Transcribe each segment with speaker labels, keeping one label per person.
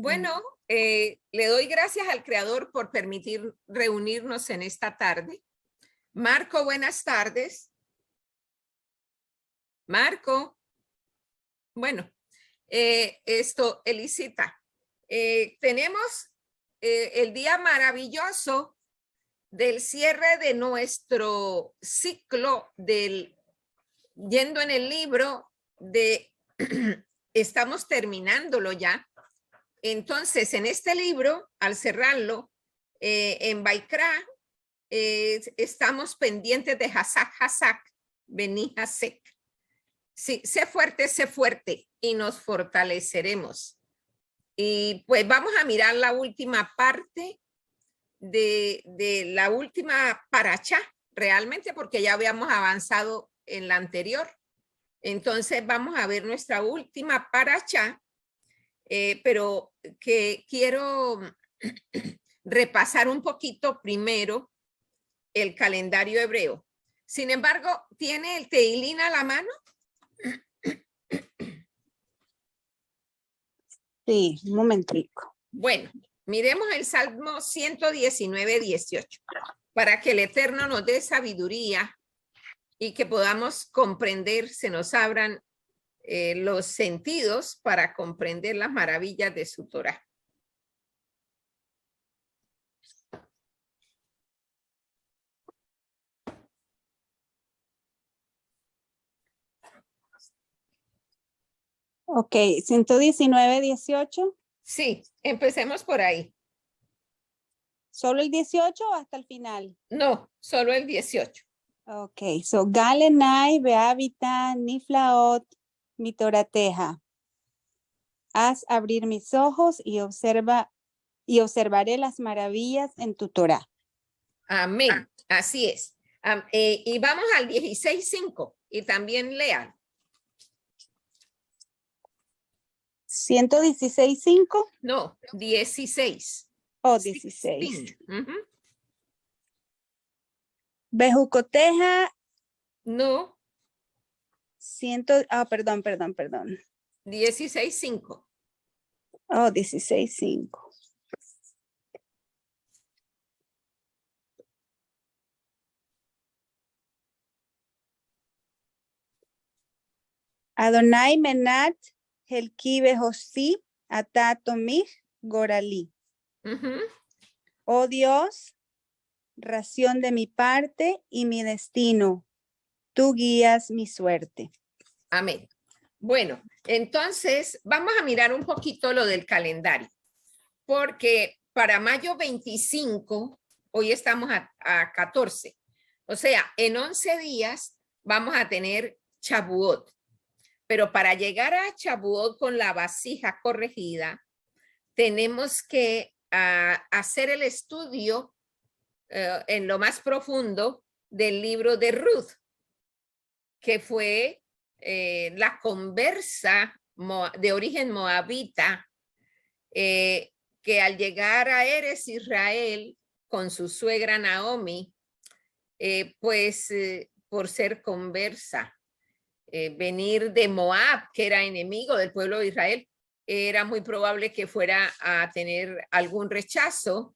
Speaker 1: Bueno, le doy gracias al Creador por permitir reunirnos en esta tarde. Marco, buenas tardes. Marco. Bueno, Elisita, tenemos el día maravilloso del cierre de nuestro ciclo yendo en el libro de, estamos terminándolo ya. Entonces, en este libro, al cerrarlo, en Baikra, estamos pendientes de Hasak, Beni Hasek. Sí, sé fuerte y nos fortaleceremos. Y pues vamos a mirar la última parte de la última paracha, realmente, porque ya habíamos avanzado en la anterior. Entonces vamos a ver nuestra última paracha, pero que quiero repasar un poquito primero el calendario hebreo. Sin embargo, ¿tiene el Teilín a la mano?
Speaker 2: Sí, un momentico.
Speaker 1: Bueno, miremos el Salmo 119, 18, para que el Eterno nos dé sabiduría y que podamos comprender, se nos abran los sentidos para comprender las maravillas de su Torah.
Speaker 2: Ok, 119, 18.
Speaker 1: Sí, empecemos por ahí.
Speaker 2: ¿Solo el 18 o hasta el final?
Speaker 1: No, solo el 18.
Speaker 2: Ok, so Galenai, Beavita, Niflaot, Mitorateja. Haz abrir mis ojos y observaré las maravillas en tu Torah.
Speaker 1: Amén, así es. Y vamos al 16:5 y también lean.
Speaker 2: 116.5.
Speaker 1: No, 16.
Speaker 2: Oh, 16.
Speaker 1: No,
Speaker 2: Bejucoteja. Perdón.
Speaker 1: 16:5.
Speaker 2: Oh, 16.5. Adonai Menat, Helki Bejosi, Atatomich, Gorali. Oh Dios, ración de mi parte y mi destino, tú guías mi suerte.
Speaker 1: Amén. Bueno, entonces vamos a mirar un poquito lo del calendario, porque para mayo 25, hoy estamos a 14, o sea, en 11 días vamos a tener Shavuot, pero para llegar a Shavuot con la vasija corregida, tenemos que hacer el estudio en lo más profundo del libro de Ruth, que fue la conversa de origen moabita, que al llegar a Eres Israel con su suegra Naomi, por ser conversa, venir de Moab, que era enemigo del pueblo de Israel, era muy probable que fuera a tener algún rechazo,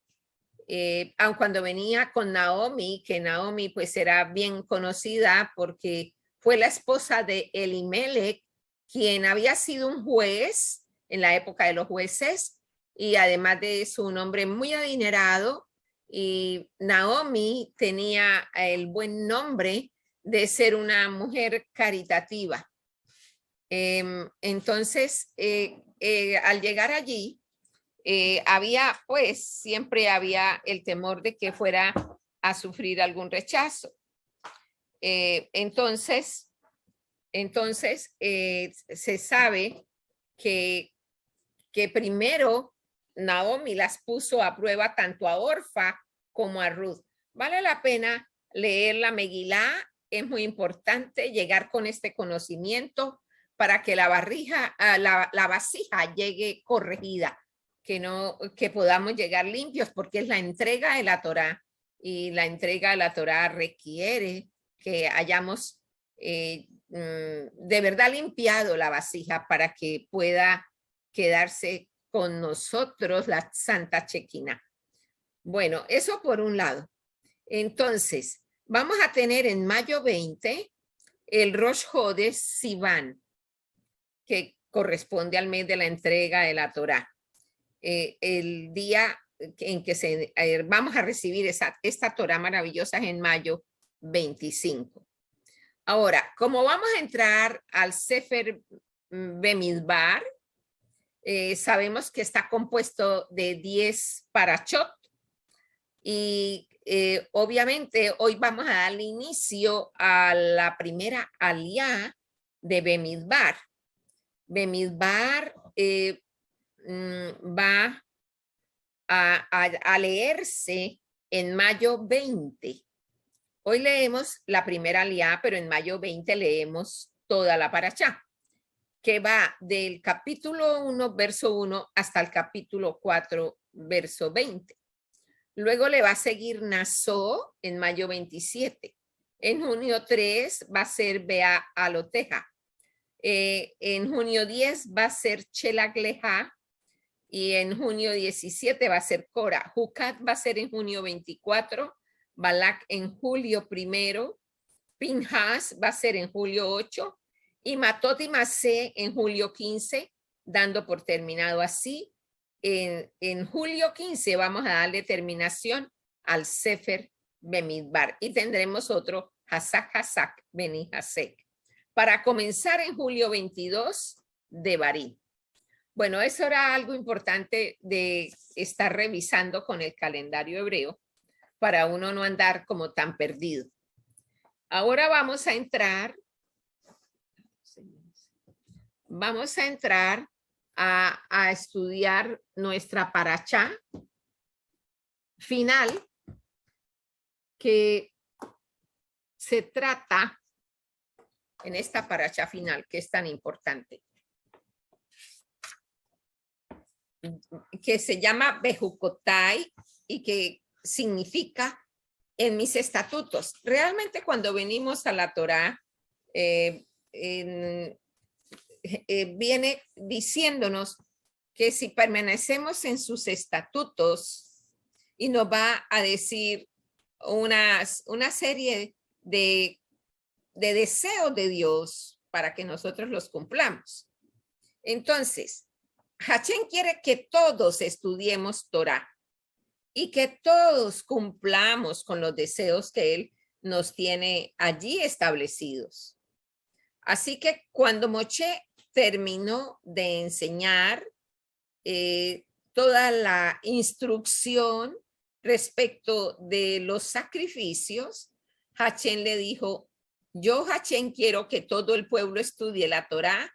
Speaker 1: aun cuando venía con Naomi, que Naomi pues era bien conocida porque fue la esposa de Elimelech, quien había sido un juez en la época de los jueces, y además de eso un hombre muy adinerado, y Naomi tenía el buen nombre de ser una mujer caritativa. Entonces, al llegar allí, siempre había el temor de que fuera a sufrir algún rechazo. Entonces, se sabe que primero Naomi las puso a prueba tanto a Orfa como a Ruth. Vale la pena leer la Megilá, es muy importante llegar con este conocimiento para que la vasija llegue corregida, que podamos llegar limpios, porque es la entrega de la Torá, y la entrega de la Torá requiere que hayamos de verdad limpiado la vasija para que pueda quedarse con nosotros la Santa Shekinah. Bueno, eso por un lado. Entonces, vamos a tener en mayo 20 el Rosh Hodesh Sivan, que corresponde al mes de la entrega de la Torá. El día en que vamos a recibir esta Torá maravillosa es en mayo 25. Ahora, como vamos a entrar al Sefer Bemidbar, sabemos que está compuesto de 10 parachot y obviamente hoy vamos a darle inicio a la primera aliyá de Bemidbar. Bemidbar va a leerse en mayo 20. Hoy leemos la primera aliyá, pero en mayo 20 leemos toda la parashá, que va del capítulo 1, verso 1, hasta el capítulo 4, verso 20. Luego le va a seguir Nassó en mayo 27. En junio 3 va a ser Bea Aloteja. En junio 10 va a ser Chelagleja. Y en junio 17 va a ser Cora. Jucat va a ser en junio 24. Balak en julio 1. Pinhas va a ser en julio 8. Y Matot y Masé en julio 15, dando por terminado así. En julio 15 vamos a darle terminación al Sefer Bemidbar y tendremos otro Hasak Beni Hasek. Para comenzar en julio 22 de Barí. Bueno, eso era algo importante de estar revisando con el calendario hebreo para uno no andar como tan perdido. Ahora vamos a entrar a estudiar nuestra parashá final, que se trata en esta parashá final, que es tan importante, que se llama Bejucotai y que significa en mis estatutos. Realmente cuando venimos a la Torá, viene diciéndonos que si permanecemos en sus estatutos, y nos va a decir una serie de deseos de Dios para que nosotros los cumplamos. Entonces, Hachén quiere que todos estudiemos Torá y que todos cumplamos con los deseos que Él nos tiene allí establecidos. Así que cuando Moshe terminó de enseñar toda la instrucción respecto de los sacrificios, Hachén le dijo: yo, Hachén, quiero que todo el pueblo estudie la Torá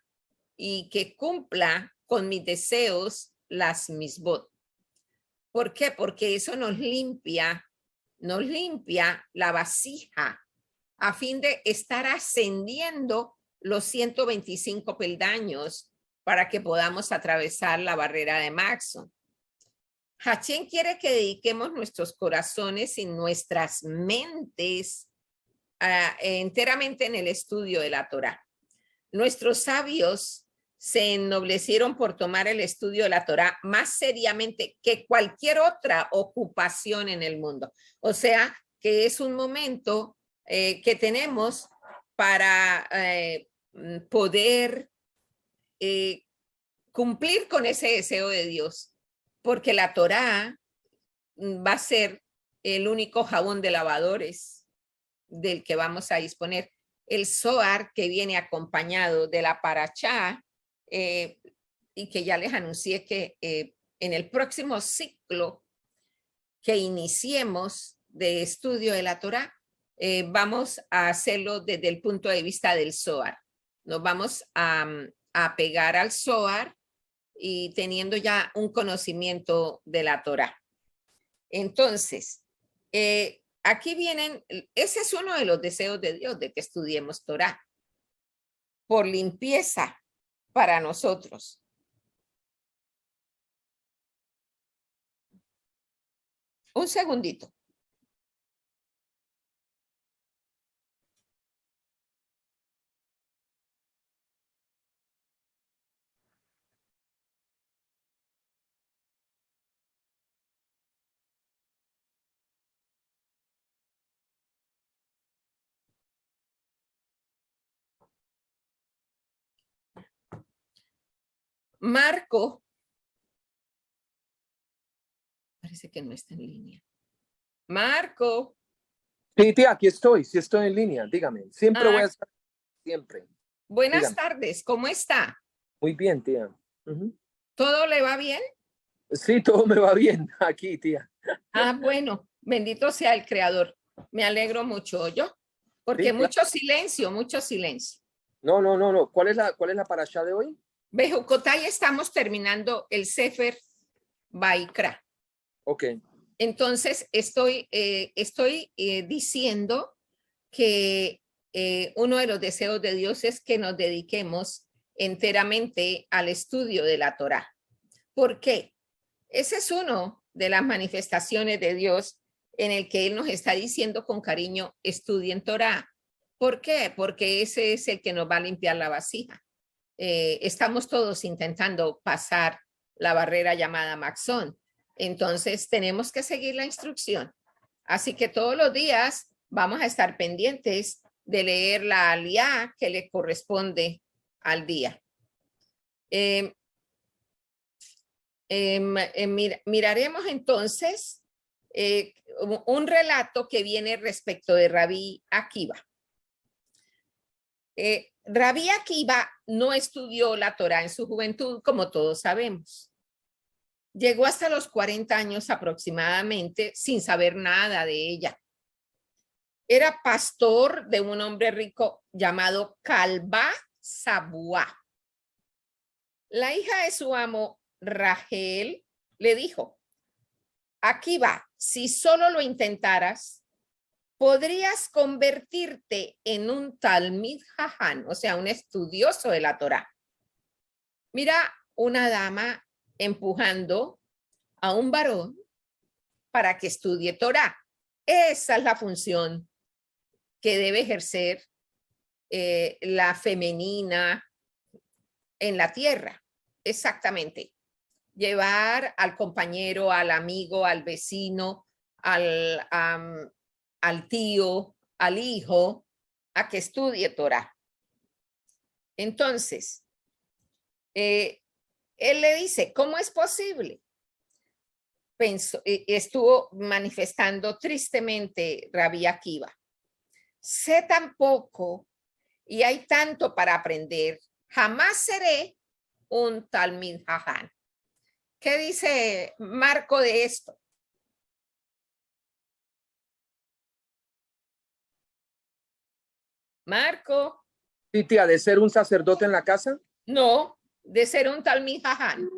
Speaker 1: y que cumpla con mis deseos las misbot. ¿Por qué? Porque eso nos limpia la vasija a fin de estar ascendiendo los 125 peldaños para que podamos atravesar la barrera de Maxon. Hachén quiere que dediquemos nuestros corazones y nuestras mentes enteramente en el estudio de la Torá. Nuestros sabios se ennoblecieron por tomar el estudio de la Torá más seriamente que cualquier otra ocupación en el mundo. O sea, que es un momento que tenemos para poder cumplir con ese deseo de Dios, porque la Torá va a ser el único jabón de lavadores del que vamos a disponer. El Zohar, que viene acompañado de la Parashá, y que ya les anuncié que en el próximo ciclo que iniciemos de estudio de la Torá, vamos a hacerlo desde el punto de vista del Zohar. Nos vamos a pegar al Zohar y teniendo ya un conocimiento de la Torá. Entonces, aquí vienen, ese es uno de los deseos de Dios, de que estudiemos Torá, por limpieza para nosotros. Un segundito. Marco. Parece que no está en línea. Marco.
Speaker 3: Sí, tía, aquí estoy. Sí estoy en línea. Dígame. Siempre voy a estar. Siempre.
Speaker 1: Buenas
Speaker 3: Dígame.
Speaker 1: tardes. ¿Cómo está?
Speaker 3: Muy bien, tía.
Speaker 1: ¿Todo le va bien?
Speaker 3: Sí, todo me va bien aquí, tía.
Speaker 1: Bueno, bendito sea el Creador. Me alegro mucho, ¿yo? Porque
Speaker 3: Sí, claro.
Speaker 1: mucho silencio, mucho silencio.
Speaker 3: No. ¿Cuál es la parashá de hoy?
Speaker 1: Bejucotay, estamos terminando el Sefer Baikra.
Speaker 3: Ok.
Speaker 1: Entonces, estoy diciendo que uno de los deseos de Dios es que nos dediquemos enteramente al estudio de la Torá. ¿Por qué? Ese es uno de las manifestaciones de Dios en el que Él nos está diciendo con cariño, estudien Torá. ¿Por qué? Porque ese es el que nos va a limpiar la vasija. Estamos todos intentando pasar la barrera llamada Maxón. Entonces tenemos que seguir la instrucción. Así que todos los días vamos a estar pendientes de leer la aliyá que le corresponde al día. Miraremos entonces un relato que viene respecto de Rabí Akiva. Rabí Akiva no estudió la Torá en su juventud, como todos sabemos. Llegó hasta los 40 años aproximadamente sin saber nada de ella. Era pastor de un hombre rico llamado Kalba Sabuá. La hija de su amo, Rachel, le dijo, Akiva, si solo lo intentaras, podrías convertirte en un Talmid Jaján, o sea, un estudioso de la Torá. Mira una dama empujando a un varón para que estudie Torá. Esa es la función que debe ejercer la femenina en la tierra. Exactamente. Llevar al compañero, al amigo, al vecino, al tío, al hijo, a que estudie Torá. Entonces, él le dice, ¿cómo es posible? Estuvo manifestando tristemente Rabí Akiva. Sé tan poco y hay tanto para aprender, jamás seré un Talmid Jaján. ¿Qué dice Marco de esto? Marco.
Speaker 3: Sí, tía, ¿de ser un sacerdote en la casa?
Speaker 1: No, de ser un Talmid Jaján.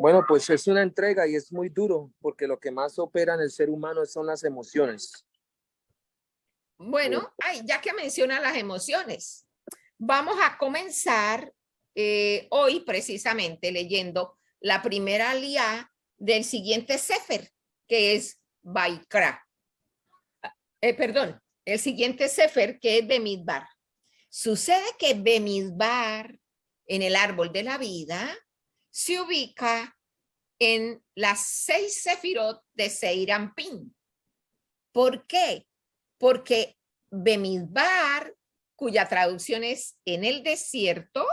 Speaker 3: Bueno, pues es una entrega y es muy duro porque lo que más opera en el ser humano son las emociones.
Speaker 1: Bueno, ya que menciona las emociones, vamos a comenzar hoy precisamente leyendo la primera aliyá del siguiente sefer, que es Baikra. Perdón, el siguiente sefer que es Bemidbar. Sucede que Bemidbar, en el árbol de la vida, se ubica en las 6 sefirot de Seir Anpin. ¿Por qué? Porque Bemidbar, cuya traducción es en el desierto,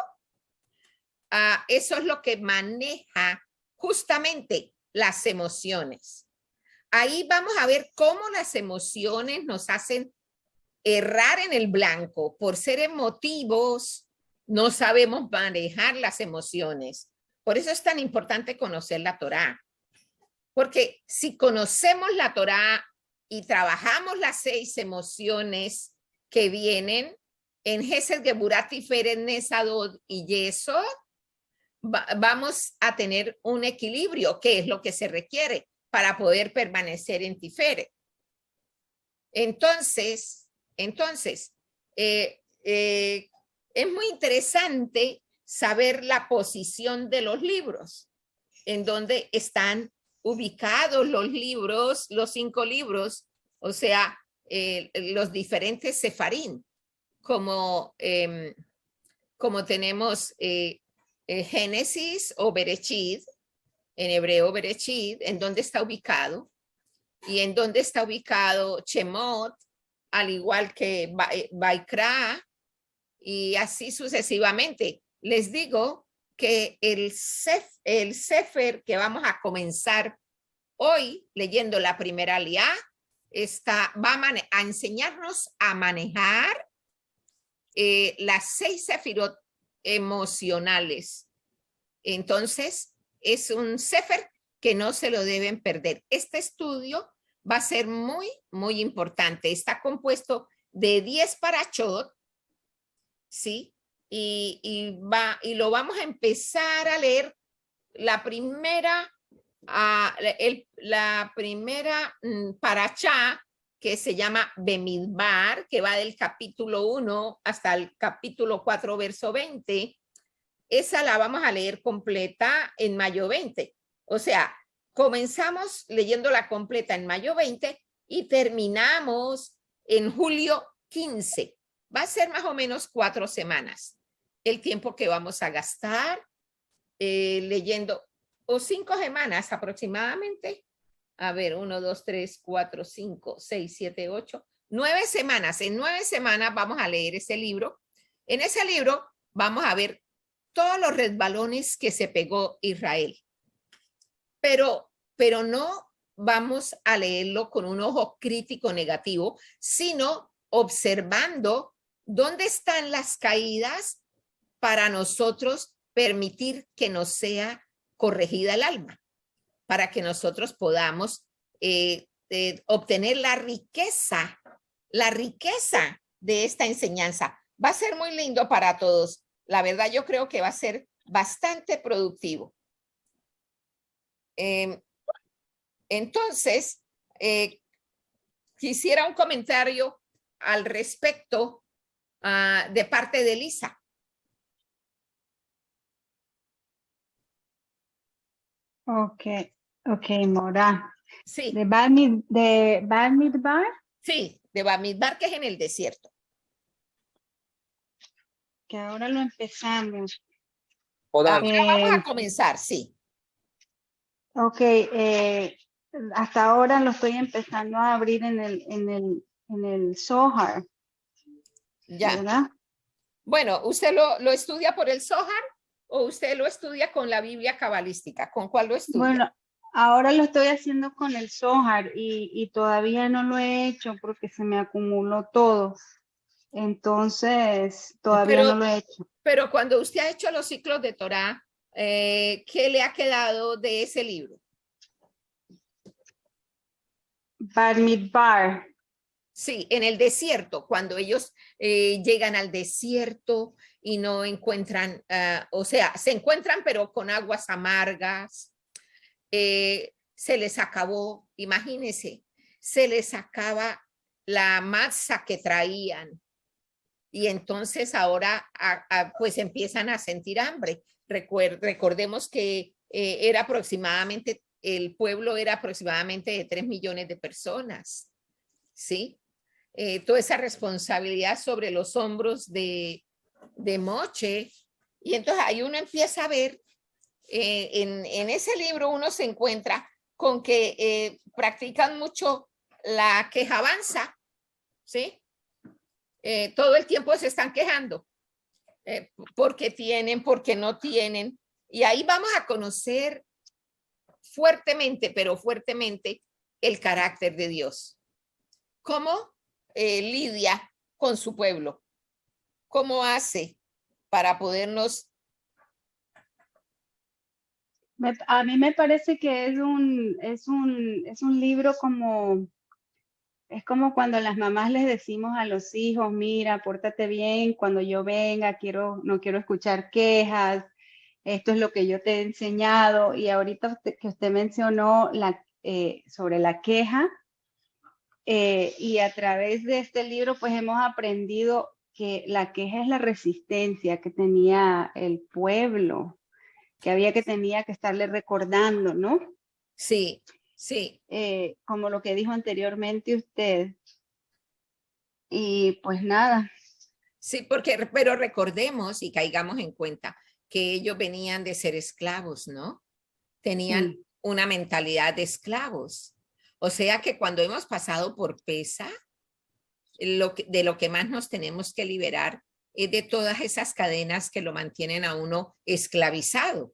Speaker 1: eso es lo que maneja justamente las emociones. Ahí vamos a ver cómo las emociones nos hacen errar en el blanco. Por ser emotivos, no sabemos manejar las emociones. Por eso es tan importante conocer la Torá. Porque si conocemos la Torá y trabajamos las 6 emociones que vienen en Gesed, Geburat, Tiferet, Nesadot y Yesod, vamos a tener un equilibrio, que es lo que se requiere para poder permanecer en Tiferet. Entonces, es muy interesante saber la posición de los libros, en donde están ubicados los libros, los 5 libros, o sea, los diferentes sefarín, como tenemos Génesis o Bereshit, en hebreo Bereshit, en donde está ubicado, y en donde está ubicado Shemot, al igual que Baikra, y así sucesivamente. Les digo que el Sefer que vamos a comenzar hoy leyendo la primera aliá va a enseñarnos a manejar las 6 sefirot emocionales. Entonces, es un Sefer que no se lo deben perder. Este estudio va a ser muy, muy importante. Está compuesto de 10 parashot, ¿sí? Y lo vamos a empezar a leer la primera parashá, que se llama Bemidbar, que va del capítulo 1 hasta el capítulo 4, verso 20. Esa la vamos a leer completa en mayo 20. O sea, comenzamos leyéndola completa en mayo 20 y terminamos en julio 15. Va a ser más o menos 4 semanas el tiempo que vamos a gastar leyendo, o 5 semanas aproximadamente. A ver, 1, 2, 3, 4, 5, 6, 7, 8, 9 semanas. En 9 semanas vamos a leer ese libro. En ese libro vamos a ver todos los resbalones que se pegó Israel. Pero no vamos a leerlo con un ojo crítico negativo, sino observando dónde están las caídas para nosotros permitir que nos sea corregida el alma, para que nosotros podamos obtener la riqueza de esta enseñanza. Va a ser muy lindo para todos. La verdad, yo creo que va a ser bastante productivo. Entonces, quisiera un comentario al respecto de parte de Lisa.
Speaker 2: Ok, Mora.
Speaker 1: Sí.
Speaker 2: ¿De Bamidbar?
Speaker 1: Sí, de Bamidbar, que es en el desierto.
Speaker 2: Que ahora lo empezamos.
Speaker 1: Ahora vamos a comenzar, sí.
Speaker 2: Ok, hasta ahora lo estoy empezando a abrir en el Zohar.
Speaker 1: Ya.
Speaker 2: ¿Verdad?
Speaker 1: Bueno, ¿usted lo estudia por el Zohar o usted lo estudia con la Biblia cabalística? ¿Con cuál lo estudia?
Speaker 2: Bueno, ahora lo estoy haciendo con el Zohar y todavía no lo he hecho porque se me acumuló todo. Entonces, todavía no lo he hecho.
Speaker 1: Pero cuando usted ha hecho los ciclos de Torah, ¿qué le ha quedado de ese libro?
Speaker 2: Bamidbar.
Speaker 1: Sí, en el desierto, cuando ellos llegan al desierto y no encuentran, o sea, se encuentran pero con aguas amargas, se les acabó, imagínense, se les acaba la masa que traían y entonces ahora pues empiezan a sentir hambre. Recordemos que era aproximadamente, el pueblo era aproximadamente de 3 millones de personas, ¿sí? Toda esa responsabilidad sobre los hombros de Moche. Y entonces ahí uno empieza a ver, en ese libro uno se encuentra con que practican mucho la quejabanza, ¿sí? Todo el tiempo se están quejando, porque tienen, porque no tienen. Y ahí vamos a conocer fuertemente, pero fuertemente, el carácter de Dios. ¿Cómo lidia con su pueblo? ¿Cómo hace para podernos?
Speaker 2: A mí me parece que es un libro como, es como cuando las mamás les decimos a los hijos, mira, pórtate bien, cuando yo venga, no quiero escuchar quejas, esto es lo que yo te he enseñado. Y ahorita que usted mencionó sobre la queja, y a través de este libro pues hemos aprendido que la queja es la resistencia que tenía el pueblo, que tenía que estarle recordando, ¿no?
Speaker 1: Sí, sí.
Speaker 2: Como lo que dijo anteriormente usted. Y pues nada.
Speaker 1: Sí, pero recordemos y caigamos en cuenta que ellos venían de ser esclavos, ¿no? Tenían una mentalidad de esclavos. O sea que cuando hemos pasado por pesa, de lo que más nos tenemos que liberar es de todas esas cadenas que lo mantienen a uno esclavizado.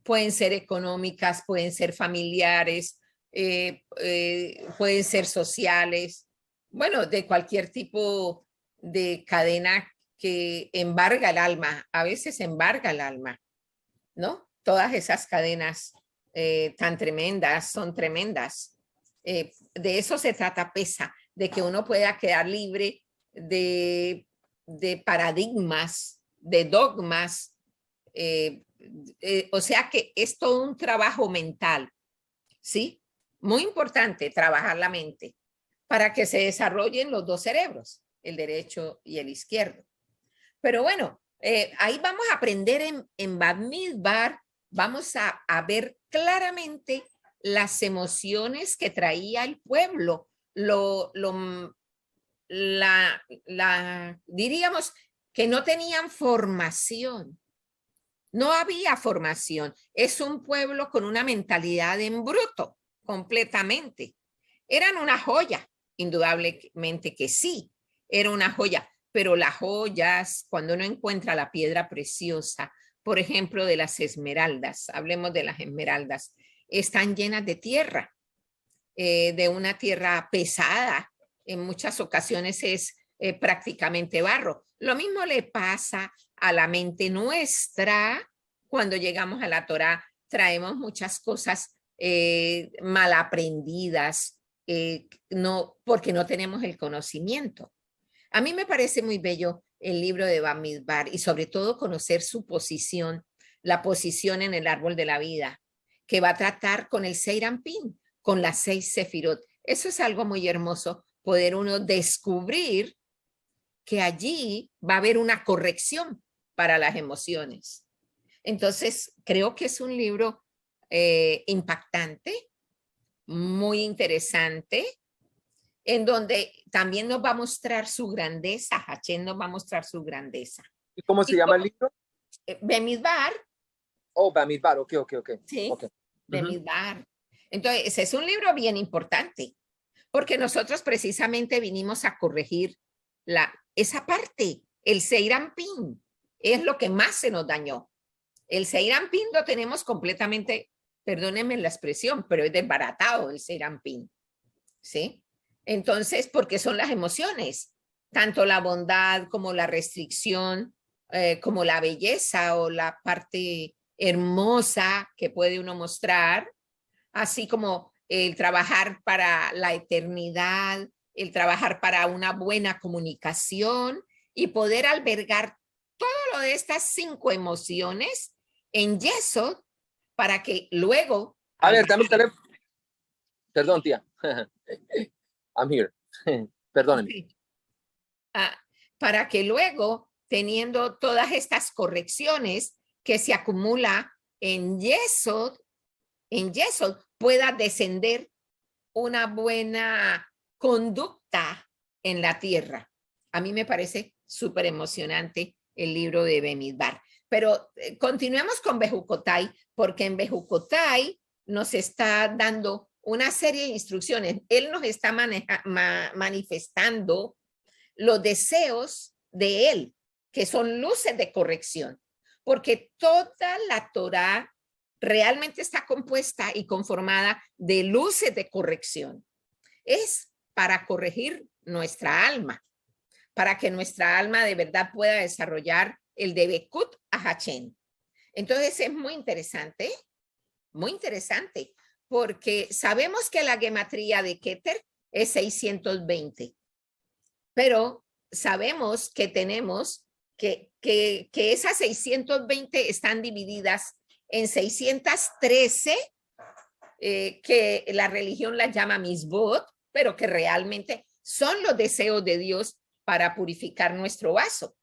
Speaker 1: Pueden ser económicas, pueden ser familiares, pueden ser sociales, bueno, de cualquier tipo de cadena que embarga el alma, a veces embarga el alma, ¿no? Todas esas cadenas tan tremendas son tremendas. De eso se trata PESA, de que uno pueda quedar libre de paradigmas, de dogmas, o sea que es todo un trabajo mental, ¿sí? Muy importante trabajar la mente para que se desarrollen los dos cerebros, el derecho y el izquierdo. Pero bueno, ahí vamos a aprender en Bamidbar, vamos a ver claramente las emociones que traía el pueblo, diríamos que no tenían formación. No había formación. Es un pueblo con una mentalidad en bruto, completamente. Eran una joya, indudablemente que sí, era una joya, pero las joyas, cuando uno encuentra la piedra preciosa, por ejemplo, de las esmeraldas, hablemos de las esmeraldas, están llenas de tierra, de una tierra pesada, en muchas ocasiones es prácticamente barro. Lo mismo le pasa a la mente nuestra cuando llegamos a la Torá. Traemos muchas cosas mal aprendidas, no, porque no tenemos el conocimiento. A mí me parece muy bello el libro de Bamidbar y sobre todo conocer su posición, la posición en el árbol de la vida, que va a tratar con el Seirampín, con las 6 sefirot. Eso es algo muy hermoso, poder uno descubrir que allí va a haber una corrección para las emociones. Entonces, creo que es un libro impactante, muy interesante, en donde también nos va a mostrar su grandeza. Hachén nos va a mostrar su grandeza.
Speaker 3: ¿Y cómo se llama el libro?
Speaker 1: Bamidbar.
Speaker 3: Oh, Bamidbar, ok.
Speaker 1: Sí,
Speaker 3: Okay.
Speaker 1: Bamidbar. Entonces, ese es un libro bien importante, porque nosotros precisamente vinimos a corregir esa parte, el Seirampín, es lo que más se nos dañó. El Seirampín lo tenemos completamente, perdónenme la expresión, pero es desbaratado el Seirampín, ¿sí? Entonces, porque son las emociones, tanto la bondad como la restricción, como la belleza o la parte hermosa que puede uno mostrar, así como el trabajar para la eternidad, el trabajar para una buena comunicación y poder albergar todo lo de estas 5 emociones en Yesod para que luego...
Speaker 3: A ver, dame el teléfono. Perdón, tía. I'm here. Perdónenme.
Speaker 1: Para que luego, teniendo todas estas correcciones que se acumula en Yesod, pueda descender una buena conducta en la tierra. A mí me parece súper emocionante el libro de Bamidbar. Pero continuemos con Bejucotai, porque en Bejucotai nos está dando una serie de instrucciones. Él nos está manifestando los deseos de él, que son luces de corrección, porque toda la Torá realmente está compuesta y conformada de luces de corrección. Es para corregir nuestra alma, para que nuestra alma de verdad pueda desarrollar el Debekut a Hachén. Entonces es muy interesante, porque sabemos que la gematría de Keter es 620, pero sabemos que tenemos que esas 620 están divididas en 613, que la religión las llama misbot, pero que realmente son los deseos de Dios para purificar nuestro vaso.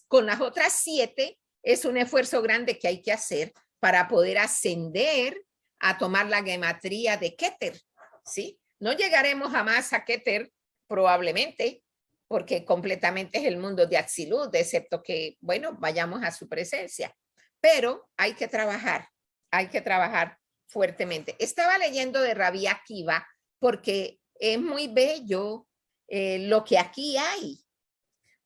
Speaker 1: Con las otras 7 es un esfuerzo grande que hay que hacer para poder ascender a tomar la gematría de Keter, ¿sí? No llegaremos jamás a Keter, probablemente, porque completamente es el mundo de Atzilut, excepto que, bueno, vayamos a su presencia. Pero hay que trabajar fuertemente. Estaba leyendo de Rabí Akiva porque es muy bello lo que aquí hay.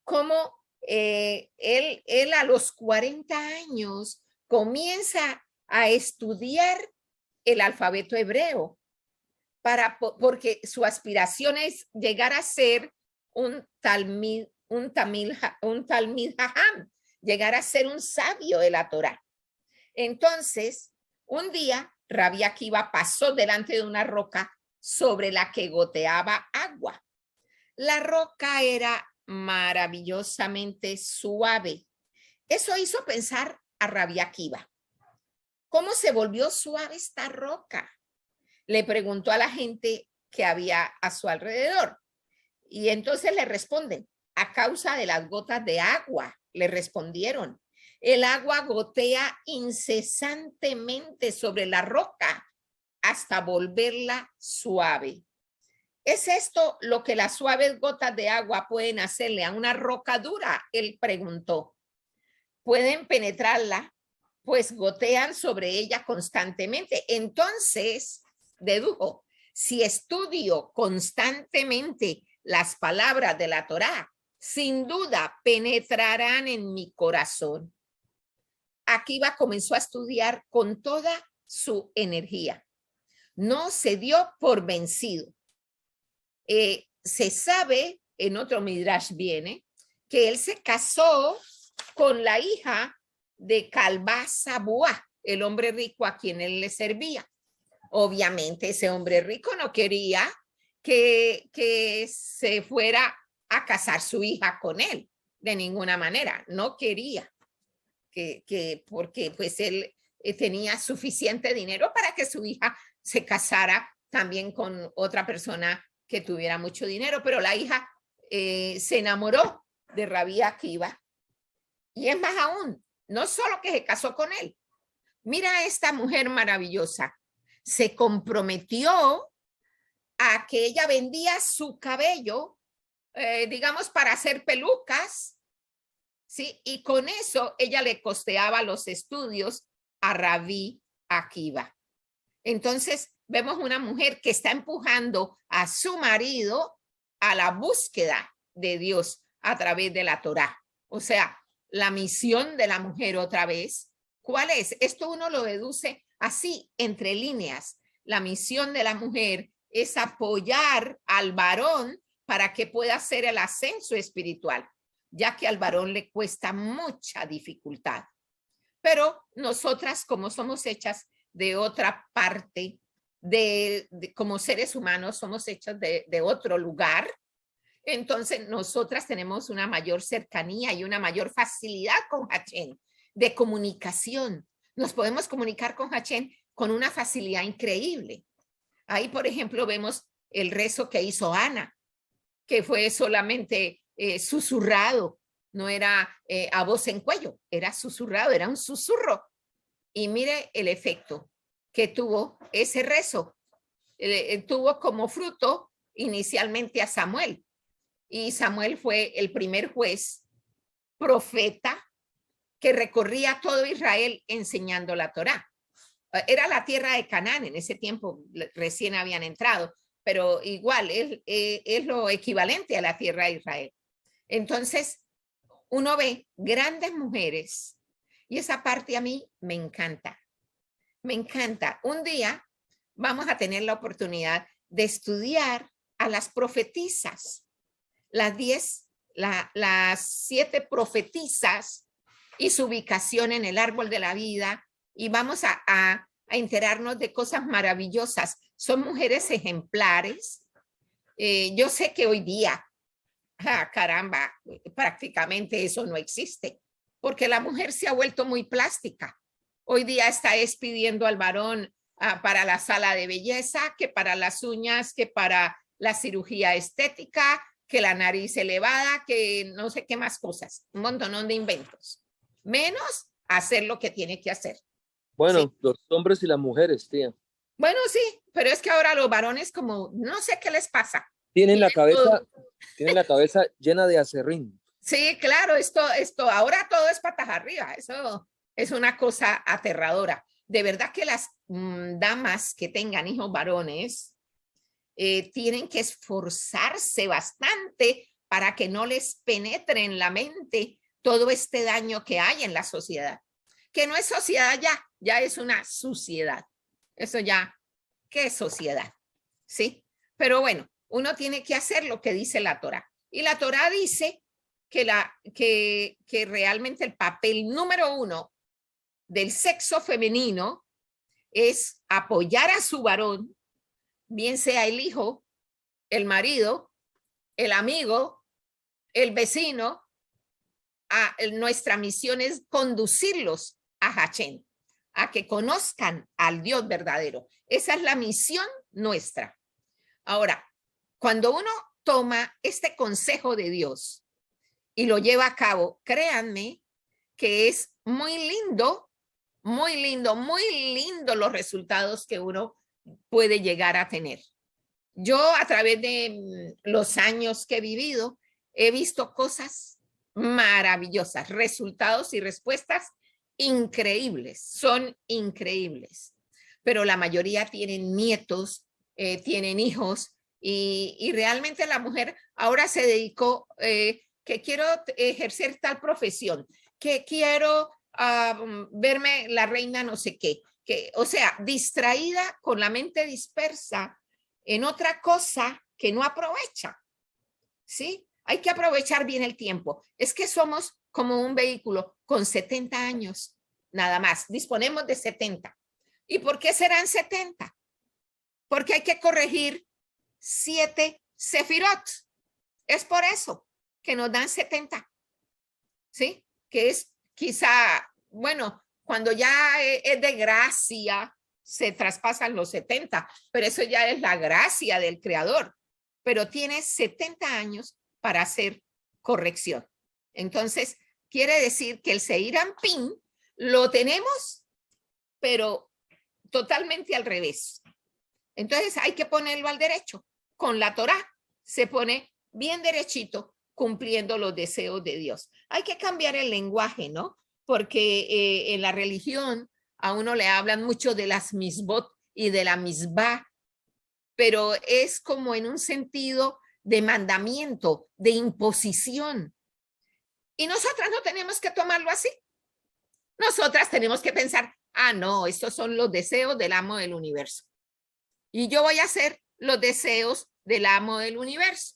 Speaker 1: cómo él a los 40 años comienza a estudiar el alfabeto hebreo porque su aspiración es llegar a ser un talmid jajam, llegar a ser un sabio de la Torá. Entonces, un día, Rabbi Akiva pasó delante de una roca sobre la que goteaba agua. La roca era maravillosamente suave. Eso hizo pensar a Rabbi Akiva. ¿Cómo se volvió suave esta roca? Le preguntó a la gente que había a su alrededor. Y entonces le responden, a causa de las gotas de agua, le respondieron. El agua gotea incesantemente sobre la roca hasta volverla suave. ¿Es esto lo que las suaves gotas de agua pueden hacerle a una roca dura? Él preguntó. Pueden penetrarla, pues gotean sobre ella constantemente. Entonces, dedujo, si estudio constantemente las palabras de la Torá, sin duda penetrarán en mi corazón. Akiva comenzó a estudiar con toda su energía. No se dio por vencido. Se sabe, en otro midrash viene, que él se casó con la hija de Calvá Sabuá, el hombre rico a quien él le servía. Obviamente ese hombre rico no quería que se fuera a casar su hija con él, de ninguna manera, no quería porque pues él tenía suficiente dinero para que su hija se casara también con otra persona que tuviera mucho dinero, pero la hija se enamoró de Rabbi Akiva. Y es más aún, no solo que se casó con él. Mira a esta mujer maravillosa. Se comprometió a que ella vendía su cabello, digamos, para hacer pelucas, ¿sí? Y con eso ella le costeaba los estudios a Rabbi Akiva. Entonces, vemos una mujer que está empujando a su marido a la búsqueda de Dios a través de la Torá. O sea, la misión de la mujer otra vez. ¿Cuál es? Esto uno lo deduce así, entre líneas. La misión de la mujer es apoyar al varón para que pueda hacer el ascenso espiritual, ya que al varón le cuesta mucha dificultad. Pero nosotras, como somos hechas de otra parte, como seres humanos, somos hechos de otro lugar, entonces nosotras tenemos una mayor cercanía y una mayor facilidad con Hachén de comunicación. Nos podemos comunicar con Hachén con una facilidad increíble. Ahí, por ejemplo, vemos el rezo que hizo Ana, que fue solamente susurrado, no era a voz en cuello, era susurrado, era un susurro. Y mire el efecto que tuvo ese rezo. Tuvo como fruto inicialmente a Samuel. Y Samuel fue el primer juez, profeta, que recorría todo Israel enseñando la Torá. Era la tierra de Canaán, en ese tiempo recién habían entrado, pero igual es lo equivalente a la tierra de Israel. Entonces, uno ve grandes mujeres y esa parte a mí me encanta. Me encanta. Un día vamos a tener la oportunidad de estudiar a las profetisas. Las 7 profetisas y su ubicación en el árbol de la vida, y vamos a enterarnos de cosas maravillosas. Son mujeres ejemplares. Yo sé que hoy día, caramba, prácticamente eso no existe, porque la mujer se ha vuelto muy plástica. Hoy día está pidiendo al varón para la sala de belleza, que para las uñas, que para la cirugía estética, que la nariz elevada, que no sé qué más cosas, un montón de inventos, menos hacer lo que tiene que hacer.
Speaker 3: Bueno,
Speaker 1: ¿sí?
Speaker 3: Los hombres y las mujeres, tía.
Speaker 1: Bueno, sí, pero es que ahora los varones como, no sé qué les pasa.
Speaker 3: Tienen la cabeza llena de aserrín.
Speaker 1: Sí, claro, esto, ahora todo es patas arriba, eso es una cosa aterradora. De verdad que las damas que tengan hijos varones tienen que esforzarse bastante para que no les penetre en la mente todo este daño que hay en la sociedad, que no es sociedad ya es una suciedad. Eso ya, ¿qué es sociedad? ¿Sí? Pero bueno, uno tiene que hacer lo que dice la Torá. Y la Torá dice que realmente el papel número 1 del sexo femenino es apoyar a su varón, bien sea el hijo, el marido, el amigo, el vecino. Nuestra misión es conducirlos a Hachén, a que conozcan al Dios verdadero. Esa es la misión nuestra. Ahora, cuando uno toma este consejo de Dios y lo lleva a cabo, créanme que es muy lindo, muy lindo, muy lindo los resultados que uno puede llegar a tener. Yo a través de los años que he vivido, he visto cosas maravillosas, resultados y respuestas increíbles, son increíbles. Pero la mayoría tienen nietos, tienen hijos y realmente la mujer ahora se dedicó, que quiero ejercer tal profesión, que quiero verme la reina no sé qué, o sea, distraída con la mente dispersa en otra cosa que no aprovecha, ¿sí? Hay que aprovechar bien el tiempo. Es que somos como un vehículo con 70 años, nada más. Disponemos de 70. ¿Y por qué serán 70? Porque hay que corregir 7 sefirot. Es por eso que nos dan 70, ¿sí? Que es quizá, bueno, cuando ya es de gracia, se traspasan los 70, pero eso ya es la gracia del Creador. Pero tiene 70 años para hacer corrección. Entonces, quiere decir que el Seir Anpin lo tenemos, pero totalmente al revés. Entonces, hay que ponerlo al derecho. Con la Torá se pone bien derechito, cumpliendo los deseos de Dios. Hay que cambiar el lenguaje, ¿no? Porque en la religión a uno le hablan mucho de las misbot y de la misbah, pero es como en un sentido de mandamiento, de imposición. Y nosotras no tenemos que tomarlo así. Nosotras tenemos que pensar, no, estos son los deseos del amo del universo. Y yo voy a hacer los deseos del amo del universo.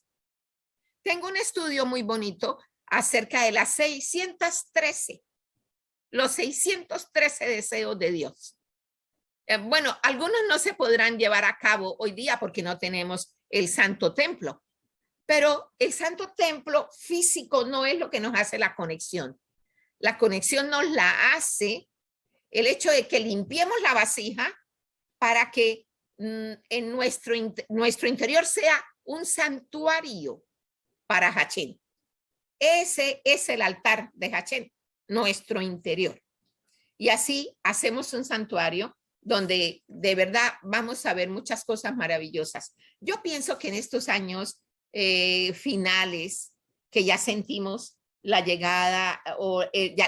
Speaker 1: Tengo un estudio muy bonito acerca de las 613, los 613 deseos de Dios. Bueno, algunos no se podrán llevar a cabo hoy día porque no tenemos el Santo Templo, pero el Santo Templo físico no es lo que nos hace la conexión. La conexión nos la hace el hecho de que limpiemos la vasija para que en nuestro interior sea un santuario para Hachén. Ese es el altar de Hachén, nuestro interior. Y así hacemos un santuario donde de verdad vamos a ver muchas cosas maravillosas. Yo pienso que en estos años finales que ya sentimos la llegada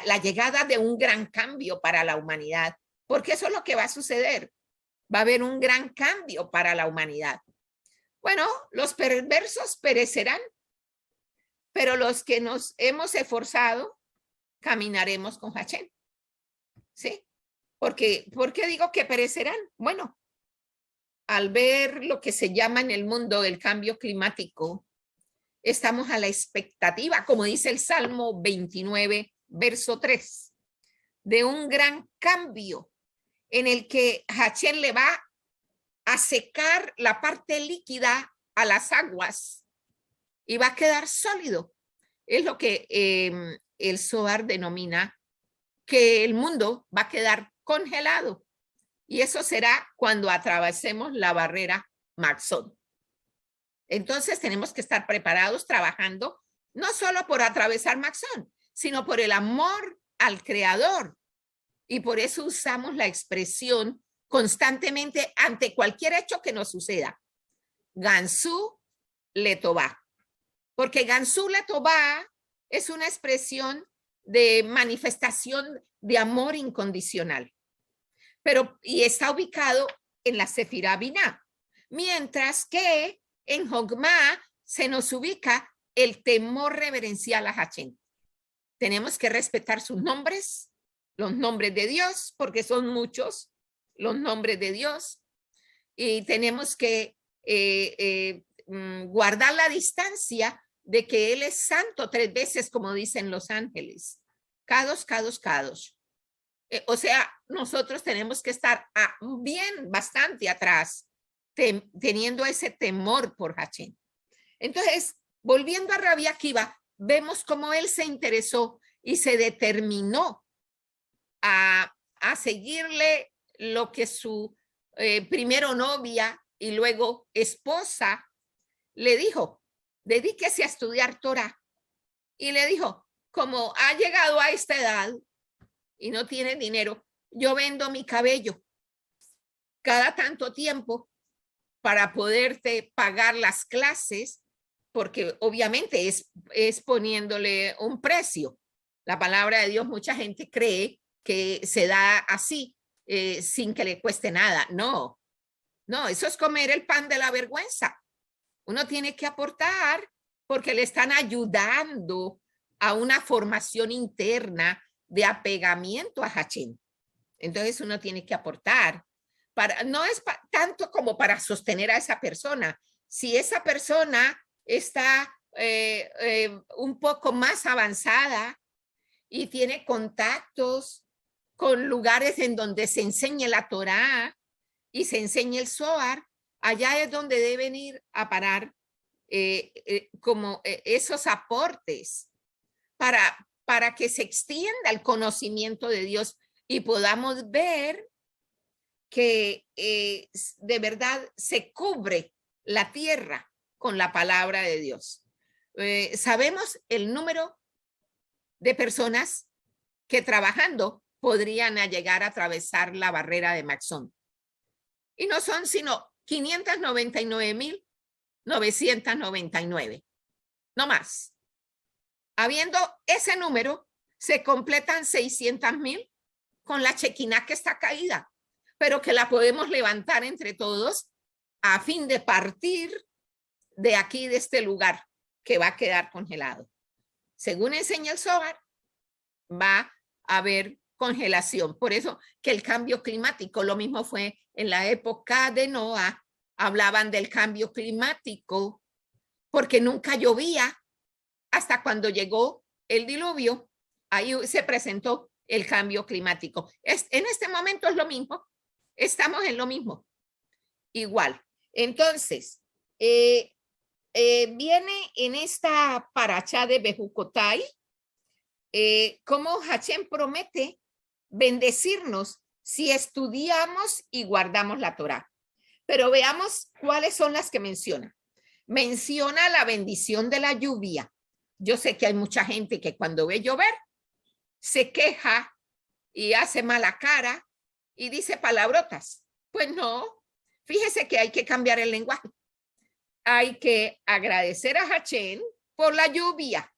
Speaker 1: la llegada de un gran cambio para la humanidad, porque eso es lo que va a suceder. Va a haber un gran cambio para la humanidad. Bueno, los perversos perecerán, pero los que nos hemos esforzado caminaremos con Hachén. ¿Sí? ¿Por qué digo que perecerán? Bueno, al ver lo que se llama en el mundo el cambio climático, estamos a la expectativa, como dice el Salmo 29, verso 3, de un gran cambio en el que Hachén le va a secar la parte líquida a las aguas y va a quedar sólido. Es lo que el Zohar denomina que el mundo va a quedar congelado. Y eso será cuando atravesemos la barrera Maxón. Entonces tenemos que estar preparados trabajando no solo por atravesar Maxón, sino por el amor al Creador. Y por eso usamos la expresión constantemente ante cualquier hecho que nos suceda. Gansú Letová. Porque Gansú Letová es una expresión de manifestación de amor incondicional. Y está ubicado en la Sefirá Biná. Mientras que en Jogma se nos ubica el temor reverencial a Hachén. Tenemos que respetar sus nombres, los nombres de Dios, porque son muchos los nombres de Dios, y tenemos que guardar la distancia de que Él es santo 3 veces, como dicen los ángeles. Kadosh, Kadosh, Kadosh. O sea, nosotros tenemos que estar bien, bastante atrás, teniendo ese temor por Hachén. Entonces, volviendo a Rabbi Akiva, vemos cómo él se interesó y se determinó a seguirle lo que su primero novia y luego esposa le dijo: dedíquese a estudiar Torah. Y le dijo: como ha llegado a esta edad y no tiene dinero, yo vendo mi cabello cada tanto tiempo para poderte pagar las clases, porque obviamente es poniéndole un precio. La palabra de Dios, mucha gente cree que se da así, sin que le cueste nada. No, eso es comer el pan de la vergüenza. Uno tiene que aportar porque le están ayudando a una formación interna de apegamiento a Hachén. Entonces uno tiene que aportar. No es tanto como para sostener a esa persona. Si esa persona está un poco más avanzada y tiene contactos con lugares en donde se enseña la Torá y se enseña el Zohar, allá es donde deben ir a parar esos aportes para que se extienda el conocimiento de Dios y podamos ver que de verdad se cubre la tierra con la palabra de Dios. Sabemos el número de personas que trabajando podrían llegar a atravesar la barrera de Maxón. Y no son sino 599,999, no más. Habiendo ese número, se completan 600,000 con la Chequiná que está caída, pero que la podemos levantar entre todos a fin de partir de aquí, de este lugar que va a quedar congelado. Según enseña el Zohar, va a haber congelación. Por eso que el cambio climático, lo mismo fue en la época de Noah, hablaban del cambio climático porque nunca llovía hasta cuando llegó el diluvio. Ahí se presentó el cambio climático. En este momento es lo mismo, estamos en lo mismo, igual. Entonces, viene en esta paracha de Bejucotai, cómo Hachén promete bendecirnos si estudiamos y guardamos la Torá. Pero veamos cuáles son las que menciona. Menciona la bendición de la lluvia. Yo sé que hay mucha gente que cuando ve llover se queja y hace mala cara y dice palabrotas. Pues no, fíjese que hay que cambiar el lenguaje. Hay que agradecer a Hachén por la lluvia,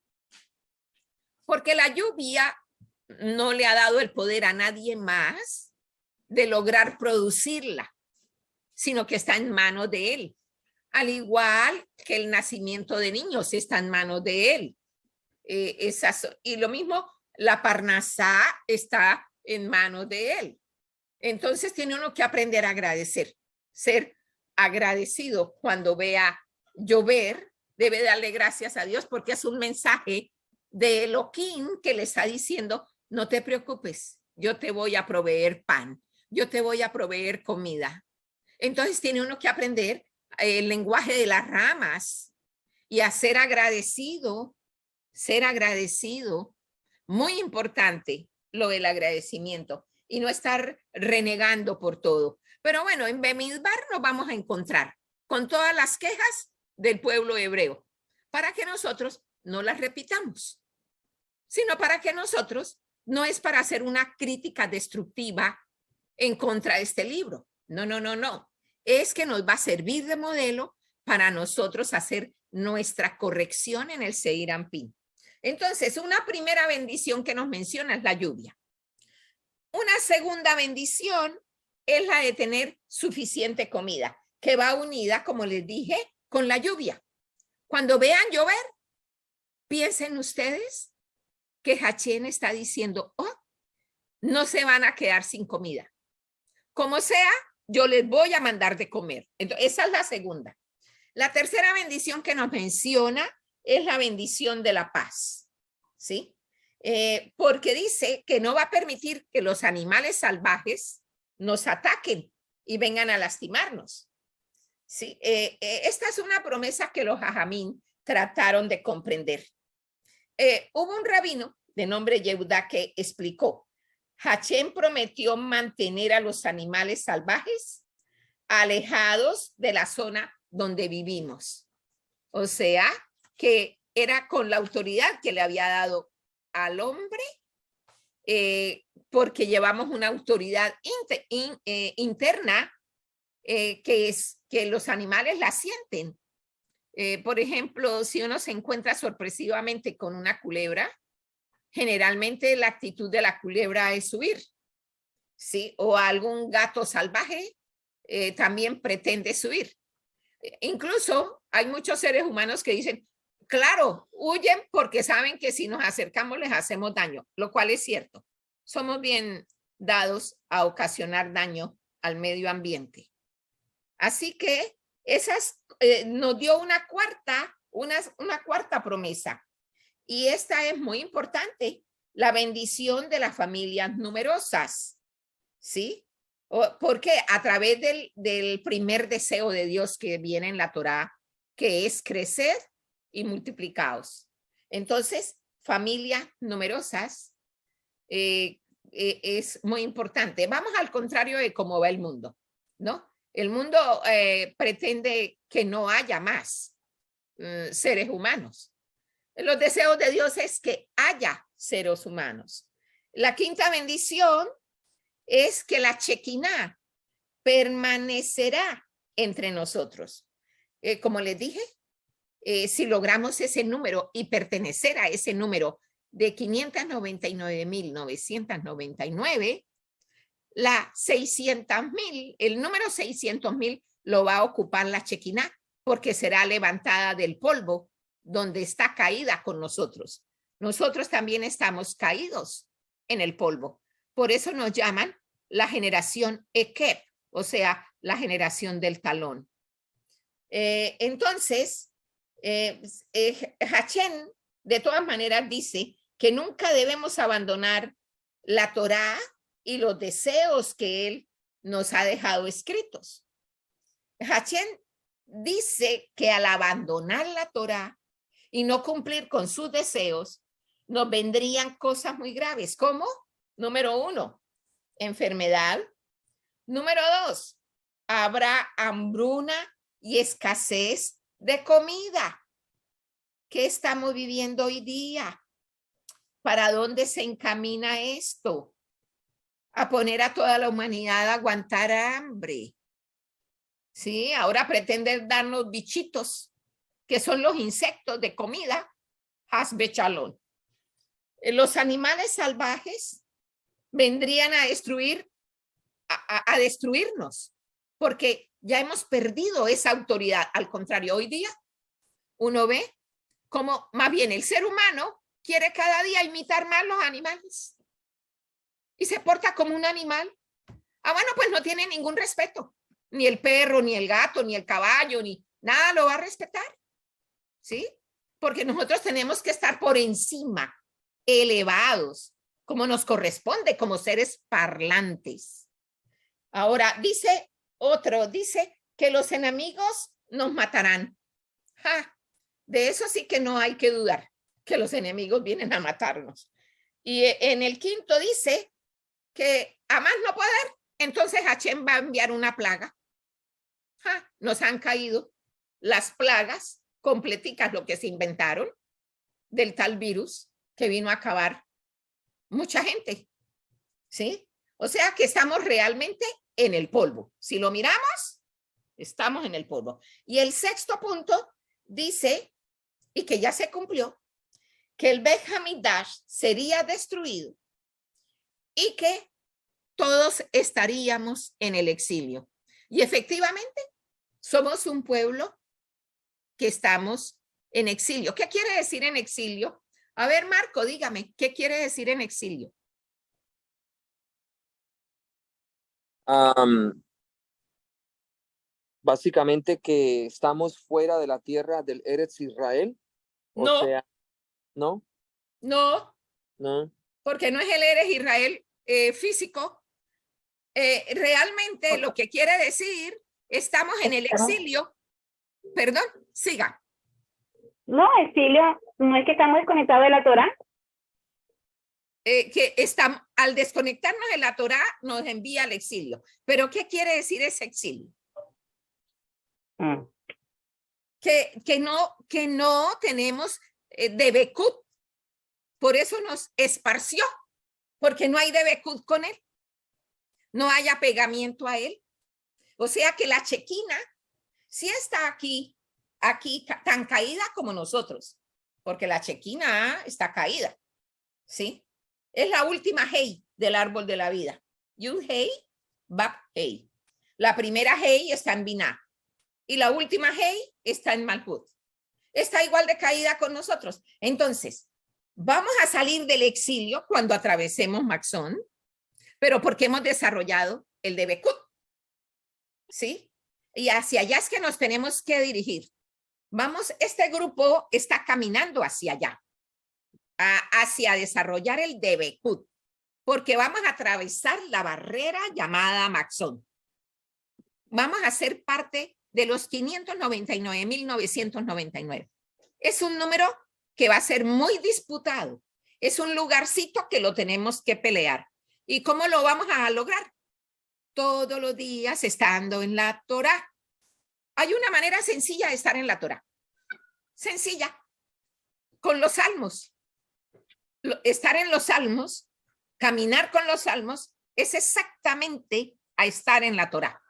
Speaker 1: porque la lluvia no le ha dado el poder a nadie más de lograr producirla, sino que está en manos de él. Al igual que el nacimiento de niños está en manos de él. Y lo mismo, la parnasá está en manos de él. Entonces tiene uno que aprender a agradecer, ser agradecido cuando vea llover, debe darle gracias a Dios porque es un mensaje de Elohim que le está diciendo: no te preocupes, yo te voy a proveer pan, yo te voy a proveer comida. Entonces tiene uno que aprender el lenguaje de las ramas y a ser agradecido, muy importante lo del agradecimiento y no estar renegando por todo. Pero bueno, en Bemidbar nos vamos a encontrar con todas las quejas del pueblo hebreo para que nosotros no las repitamos, sino para que nosotros, no es para hacer una crítica destructiva en contra de este libro. No. Es que nos va a servir de modelo para nosotros hacer nuestra corrección en el Seir Anpin. Entonces, una primera bendición que nos menciona es la lluvia. Una segunda bendición es la de tener suficiente comida, que va unida, como les dije, con la lluvia. Cuando vean llover, piensen ustedes que Hachén está diciendo, oh, no se van a quedar sin comida. Como sea, yo les voy a mandar de comer. Entonces, esa es la segunda. La tercera bendición que nos menciona es la bendición de la paz, ¿sí? Porque dice que no va a permitir que los animales salvajes nos ataquen y vengan a lastimarnos, ¿sí? Esta es una promesa que los jajamín trataron de comprender. Hubo un rabino de nombre Yehuda que explicó, Hachén prometió mantener a los animales salvajes alejados de la zona donde vivimos. O sea, que era con la autoridad que le había dado al hombre, porque llevamos una autoridad interna que es que los animales la sienten. Por ejemplo, si uno se encuentra sorpresivamente con una culebra, generalmente la actitud de la culebra es huir, ¿sí? O algún gato salvaje también pretende subir. Incluso hay muchos seres humanos que dicen, claro, huyen porque saben que si nos acercamos les hacemos daño, lo cual es cierto. Somos bien dados a ocasionar daño al medio ambiente. Así que nos dio una cuarta promesa. Y esta es muy importante, la bendición de las familias numerosas, ¿sí? Porque a través del primer deseo de Dios que viene en la Torá, que es crecer y multiplicaos. Entonces, familias numerosas es muy importante. Vamos al contrario de cómo va el mundo, ¿no? El mundo pretende que no haya más seres humanos. Los deseos de Dios es que haya seres humanos. La quinta bendición es que la Shekinah permanecerá entre nosotros. Como les dije, si logramos ese número y pertenecer a ese número de 599,999, la 600,000, el número 600,000 lo va a ocupar la Shekinah porque será levantada del polvo donde está caída con nosotros. Nosotros también estamos caídos en el polvo. Por eso nos llaman la generación Ekeb, o sea, la generación del talón. Entonces, Hachén de todas maneras dice que nunca debemos abandonar la Torá y los deseos que él nos ha dejado escritos. Hachén dice que al abandonar la Torá y no cumplir con sus deseos, nos vendrían cosas muy graves, como, número 1, enfermedad. Número 2, habrá hambruna y escasez de comida. ¿Qué estamos viviendo hoy día? ¿Para dónde se encamina esto? A poner a toda la humanidad a aguantar hambre. Sí, ahora pretenden darnos bichitos, que son los insectos de comida, hasbechalón. Los animales salvajes vendrían a destruir, a destruirnos, porque ya hemos perdido esa autoridad. Al contrario, hoy día uno ve como más bien el ser humano quiere cada día imitar más los animales y se porta como un animal. Bueno, pues no tiene ningún respeto. Ni el perro, ni el gato, ni el caballo, ni nada lo va a respetar. ¿Sí? Porque nosotros tenemos que estar por encima, elevados, como nos corresponde, como seres parlantes. Ahora, dice que los enemigos nos matarán. De eso sí que no hay que dudar, que los enemigos vienen a matarnos. Y en el quinto dice que a más no poder, entonces Hachén va a enviar una plaga. Nos han caído las plagas completicas, lo que se inventaron del tal virus que vino a acabar mucha gente, ¿sí? O sea que estamos realmente en el polvo. Si lo miramos, estamos en el polvo. Y el sexto punto dice, y que ya se cumplió, que el Beit Hamikdash sería destruido y que todos estaríamos en el exilio. Y efectivamente, somos un pueblo que estamos en exilio. ¿Qué quiere decir en exilio? A ver, Marco, dígame, ¿qué quiere decir en exilio?
Speaker 3: Básicamente que estamos fuera de la tierra del Eretz Israel. O
Speaker 1: No,
Speaker 3: sea, ¿no?
Speaker 1: no,
Speaker 3: No.
Speaker 1: porque no es el Eres Israel físico. Realmente lo que quiere decir, estamos en el exilio. Perdón, siga.
Speaker 4: No, exilio, no es que estamos desconectados de la Torá.
Speaker 1: Que estamos, al desconectarnos de la Torá, nos envía al exilio. Pero ¿qué quiere decir ese exilio? Que no tenemos Debekut. Por eso nos esparció, porque no hay Debekut con él. No hay apegamiento a él. O sea que la Chequina sí está aquí tan caída como nosotros, porque la Chequina está caída, ¿sí? Es la última Hey del árbol de la vida. Yud Hey, Bab Hey. La primera Hey está en Binah y la última Hey está en Malhut. Está igual de caída con nosotros. Entonces, vamos a salir del exilio cuando atravesemos Maxón, pero porque hemos desarrollado el de Bekut, ¿sí? Y hacia allá es que nos tenemos que dirigir. Vamos, este grupo está caminando hacia allá, hacia desarrollar el de Bekut, porque vamos a atravesar la barrera llamada Maxón. Vamos a ser parte de los 599.999. Es un número que va a ser muy disputado. Es un lugarcito que lo tenemos que pelear. ¿Y cómo lo vamos a lograr? Todos los días estando en la Torá. Hay una manera sencilla de estar en la Torá. Sencilla. Con los salmos. Estar en los salmos, caminar con los salmos, es exactamente a estar en la Torá.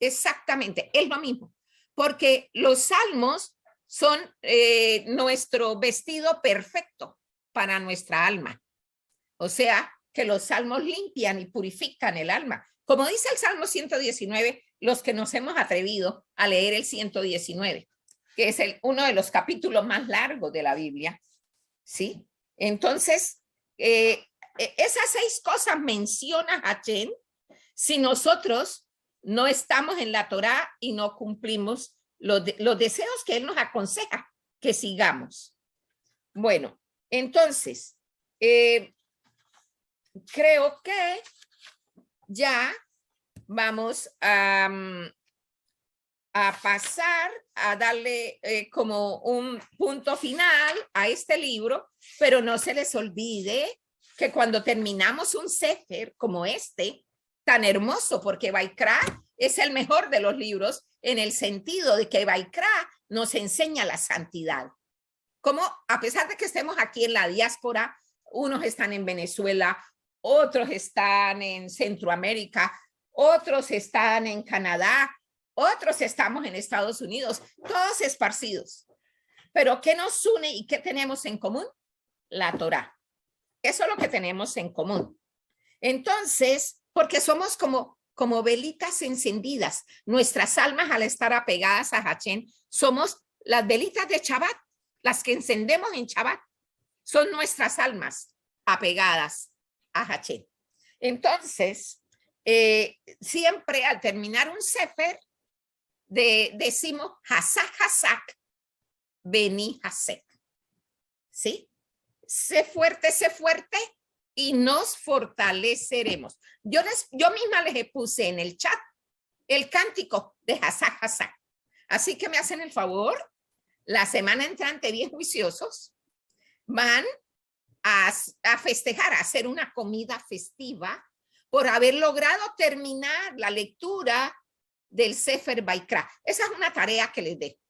Speaker 1: Exactamente, es lo mismo. Porque los salmos son nuestro vestido perfecto para nuestra alma. O sea, que los salmos limpian y purifican el alma. Como dice el Salmo 119, los que nos hemos atrevido a leer el 119, que es uno de los capítulos más largos de la Biblia, ¿sí? Entonces, esas 6 cosas menciona Hachén si nosotros no estamos en la Torá y no cumplimos los deseos que él nos aconseja que sigamos. Bueno, entonces, creo que ya vamos a pasar a darle como un punto final a este libro, pero no se les olvide que cuando terminamos un sefer como este, tan hermoso, porque Vaikra es el mejor de los libros en el sentido de que Vaikra nos enseña la santidad. Como a pesar de que estemos aquí en la diáspora, unos están en Venezuela, otros están en Centroamérica, otros están en Canadá, otros estamos en Estados Unidos, todos esparcidos. Pero ¿qué nos une y qué tenemos en común? La Torá. Eso es lo que tenemos en común. Entonces, porque somos como velitas encendidas, nuestras almas al estar apegadas a Hachén, somos las velitas de Shabbat, las que encendemos en Shabbat, son nuestras almas apegadas a Hachén. Entonces, siempre al terminar un sefer, decimos Hasak Hasak, Beni Hasek. ¿Sí? Sé fuerte y nos fortaleceremos. Yo misma les puse en el chat el cántico de Hasak Hasak. Así que me hacen el favor, la semana entrante, bien juiciosos, van a festejar, a hacer una comida festiva por haber logrado terminar la lectura del Sefer Vaikra. Esa es una tarea que les dejo.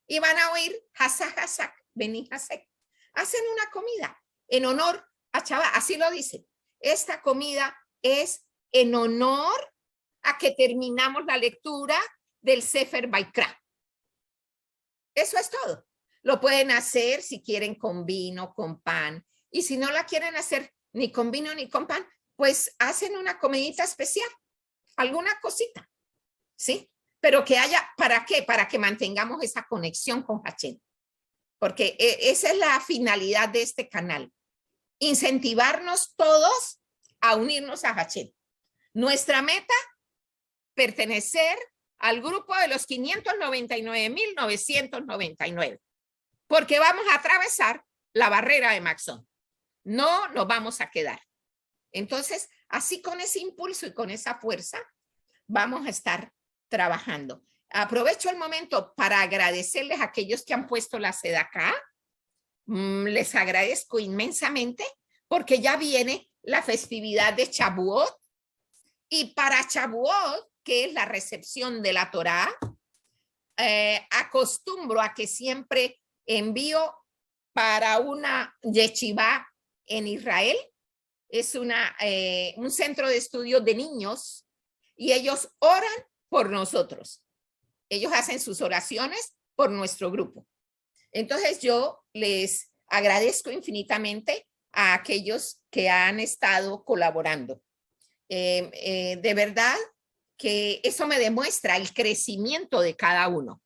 Speaker 1: Y van a oír Hasak Hasak, Beni Hasek. Hacen una comida en honor a Shabbat, así lo dicen. Esta comida es en honor a que terminamos la lectura del Sefer Vaikra. Eso es todo. Lo pueden hacer si quieren con vino, con pan. Y si no la quieren hacer ni con vino ni con pan, pues hacen una comidita especial, alguna cosita, ¿sí? Pero que haya, ¿para qué? Para que mantengamos esa conexión con Hachén. porque esa es la finalidad de este canal. Incentivarnos todos a unirnos a Hashem. Nuestra meta, pertenecer al grupo de los 599.999, porque vamos a atravesar la barrera de Maxón. No nos vamos a quedar. Entonces, así con ese impulso y con esa fuerza, vamos a estar trabajando. Aprovecho el momento para agradecerles a aquellos que han puesto la sedacá. Les agradezco inmensamente porque ya viene la festividad de Shavuot, y para Shavuot, que es la recepción de la Torá, acostumbro a que siempre envío para una yeshivá en Israel. Es un centro de estudio de niños y ellos oran por nosotros. Ellos hacen sus oraciones por nuestro grupo. Entonces yo les agradezco infinitamente a aquellos que han estado colaborando. De verdad que eso me demuestra el crecimiento de cada uno.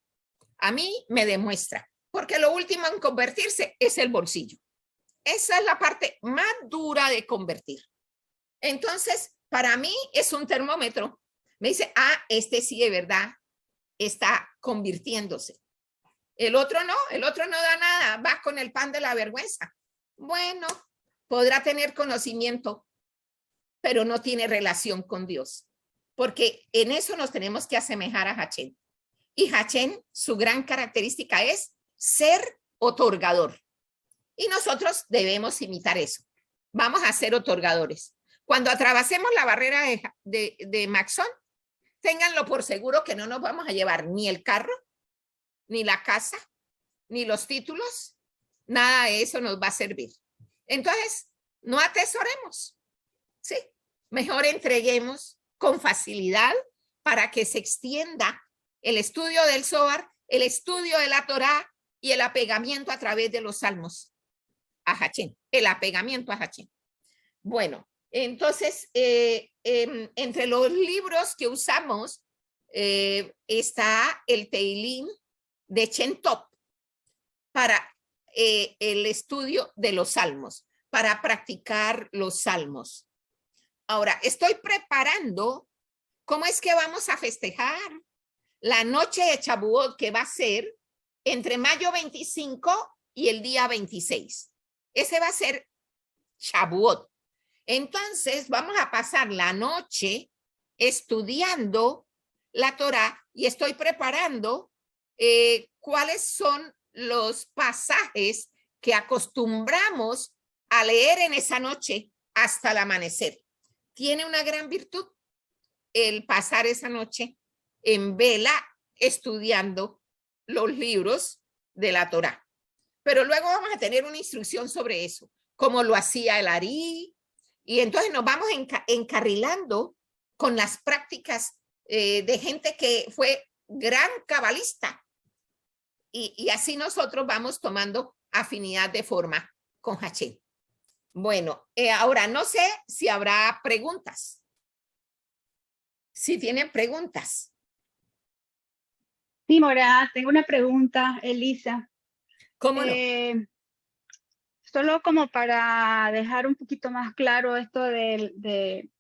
Speaker 1: A mí me demuestra, porque lo último en convertirse es el bolsillo. Esa es la parte más dura de convertir. Entonces, para mí es un termómetro. Me dice, este sí de verdad está convirtiéndose. El otro no da nada, va con el pan de la vergüenza. Bueno, podrá tener conocimiento, pero no tiene relación con Dios, porque en eso nos tenemos que asemejar a Hashem. Y Hashem, su gran característica es ser otorgador. Y nosotros debemos imitar eso. Vamos a ser otorgadores. Cuando atravesemos la barrera de Maxón, ténganlo por seguro que no nos vamos a llevar ni el carro, ni la casa, ni los títulos. Nada de eso nos va a servir. Entonces, no atesoremos. Sí, mejor entreguemos con facilidad para que se extienda el estudio del Zohar, el estudio de la Torá y el apegamiento a través de los salmos a Hashem, el apegamiento a Hashem. Bueno, entonces, entre los libros que usamos está el Teilim de Shem Tov para el estudio de los salmos, para practicar los salmos. Ahora, estoy preparando cómo es que vamos a festejar la noche de Shavuot, que va a ser entre mayo 25 y el día 26. Ese va a ser Shavuot. Entonces, vamos a pasar la noche estudiando la Torá y estoy preparando cuáles son los pasajes que acostumbramos a leer en esa noche hasta el amanecer. Tiene una gran virtud el pasar esa noche en vela estudiando los libros de la Torá. Pero luego vamos a tener una instrucción sobre eso, como lo hacía el Ari, y entonces nos vamos encarrilando con las prácticas de gente que fue gran cabalista. Y así nosotros vamos tomando afinidad de forma con Hashem. Bueno, ahora no sé si habrá preguntas. Si tienen preguntas.
Speaker 2: Sí, Mora, tengo una pregunta, Elisa.
Speaker 1: ¿Cómo no?
Speaker 2: Solo como para dejar un poquito más claro esto de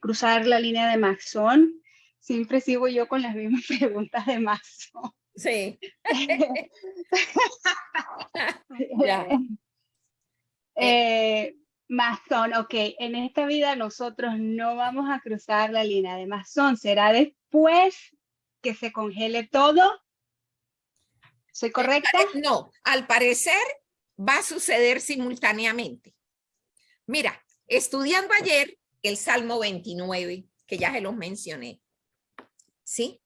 Speaker 2: cruzar la línea de Maxón. Siempre sigo yo con las mismas preguntas de Maxón.
Speaker 1: Sí. Ya.
Speaker 2: Maxón, ok, en esta vida nosotros no vamos a cruzar la línea de Maxón. ¿Será después que se congele todo? ¿Soy correcta?
Speaker 1: No, al parecer va a suceder simultáneamente. Mira, estudiando ayer el Salmo 29, que ya se los mencioné, ¿sí?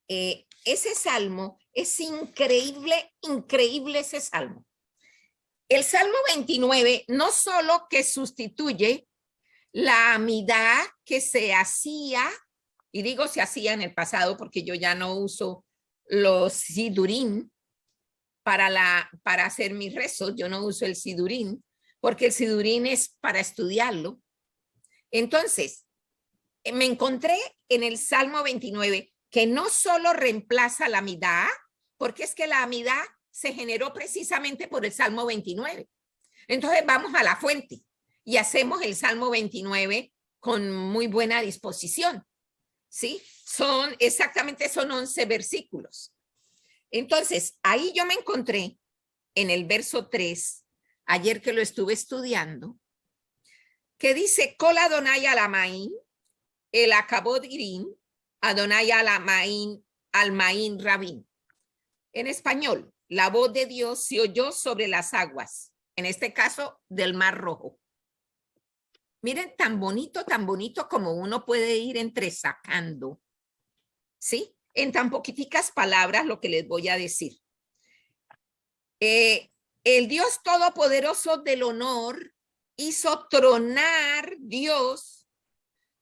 Speaker 1: Ese salmo es increíble, increíble ese salmo. El Salmo 29 no solo que sustituye la amidad que se hacía, y digo se hacía en el pasado porque yo ya no uso los sidurín para hacer mis rezos, yo no uso el sidurín porque el sidurín es para estudiarlo. Entonces, me encontré en el Salmo 29 que no solo reemplaza la amidad, porque es que la amidad se generó precisamente por el Salmo 29. Entonces vamos a la fuente y hacemos el Salmo 29 con muy buena disposición. ¿Sí? Son 11 versículos. Entonces, ahí yo me encontré en el verso 3, ayer que lo estuve estudiando, que dice, Kol Adonai Alamain, el Akabod Irim, Adonai Alamain, Almain Rabin. En español, la voz de Dios se oyó sobre las aguas, en este caso del Mar Rojo. Miren, tan bonito como uno puede ir entresacando, ¿sí? En tan poquiticas palabras lo que les voy a decir. El Dios Todopoderoso del honor hizo tronar Dios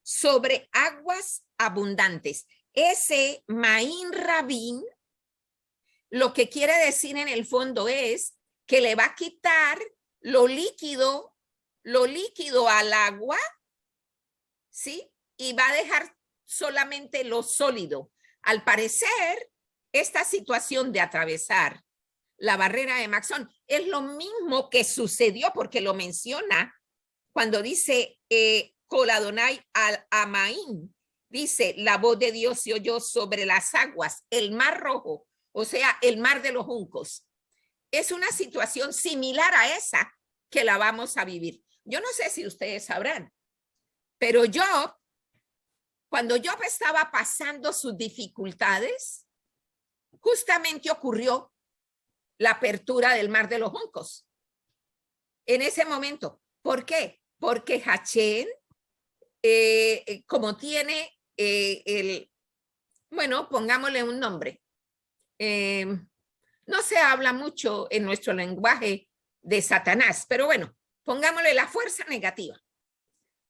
Speaker 1: sobre aguas abundantes. Ese Maín Rabín, lo que quiere decir en el fondo es que le va a quitar lo líquido al agua, ¿sí? Y va a dejar solamente lo sólido. Al parecer, esta situación de atravesar la barrera de Maxón es lo mismo que sucedió, porque lo menciona cuando dice Kol Adonai al Amaín, dice, la voz de Dios se oyó sobre las aguas, el Mar Rojo, o sea, el Mar de los Juncos. Es una situación similar a esa que la vamos a vivir. Yo no sé si ustedes sabrán, pero cuando Job estaba pasando sus dificultades, justamente ocurrió la apertura del Mar de los Juncos. En ese momento. ¿Por qué? Porque Hachén, como tiene bueno, pongámosle un nombre. No se habla mucho en nuestro lenguaje de Satanás, pero bueno, pongámosle la fuerza negativa.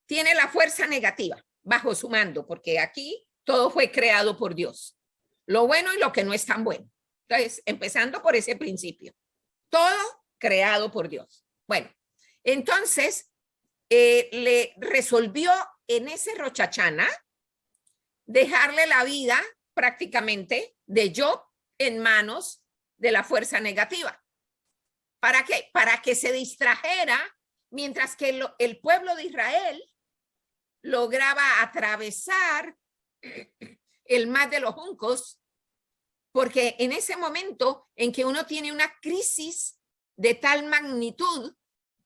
Speaker 1: Tiene la fuerza negativa bajo su mando, porque aquí todo fue creado por Dios. Lo bueno y lo que no es tan bueno. Entonces, empezando por ese principio. Todo creado por Dios. Bueno, entonces, le resolvió en ese Rochachana dejarle la vida prácticamente de Job en manos de la fuerza negativa. ¿Para qué? Para que se distrajera mientras que el pueblo de Israel lograba atravesar el Mar de los Juncos, porque en ese momento en que uno tiene una crisis de tal magnitud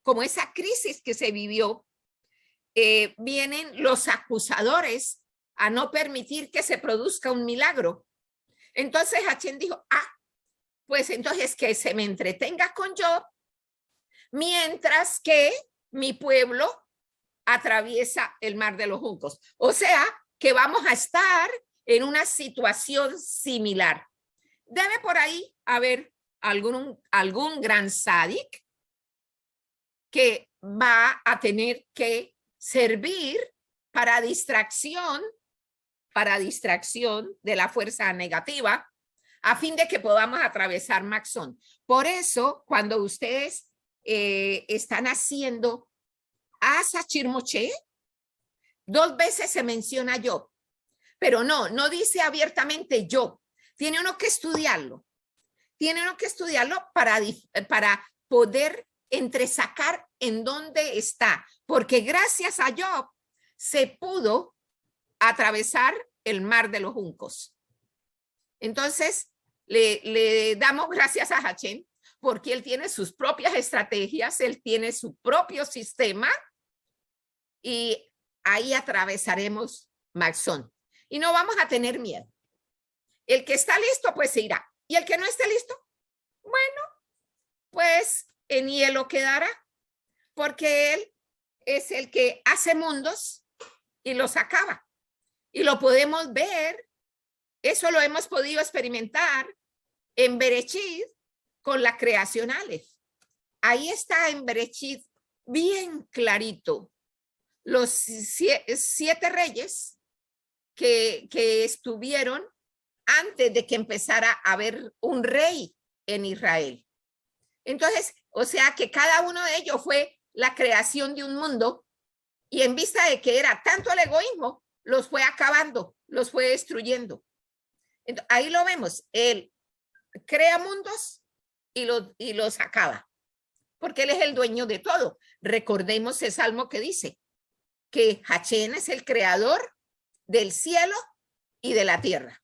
Speaker 1: como esa crisis que se vivió, vienen los acusadores a no permitir que se produzca un milagro. Entonces Hachén dijo, pues entonces que se me entretenga con Job mientras que mi pueblo atraviesa el Mar de los Juncos. O sea, que vamos a estar en una situación similar. Debe por ahí haber algún gran sádic que va a tener que servir para distracción de la fuerza negativa a fin de que podamos atravesar Maxón. Por eso, cuando ustedes están haciendo Asa Chirmoché, 2 veces se menciona Job, pero no dice abiertamente Job. Tiene uno que estudiarlo. Para poder entresacar en dónde está, porque gracias a Job se pudo atravesar el Mar de los Juncos. Entonces, le damos gracias a Hachén porque él tiene sus propias estrategias, él tiene su propio sistema y ahí atravesaremos Maxón. Y no vamos a tener miedo. El que está listo, pues se irá. Y el que no esté listo, bueno, pues en hielo quedará, porque él es el que hace mundos y los acaba. Y lo podemos ver, eso lo hemos podido experimentar en Berechit con la creación Aleph. Ahí está en Berechit bien clarito los 7 reyes que estuvieron antes de que empezara a haber un rey en Israel. Entonces, o sea que cada uno de ellos fue la creación de un mundo y en vista de que era tanto el egoísmo, los fue acabando, los fue destruyendo. Entonces, ahí lo vemos, él crea mundos y lo sacaba, porque él es el dueño de todo. Recordemos el salmo que dice que Hachén es el creador del cielo y de la tierra.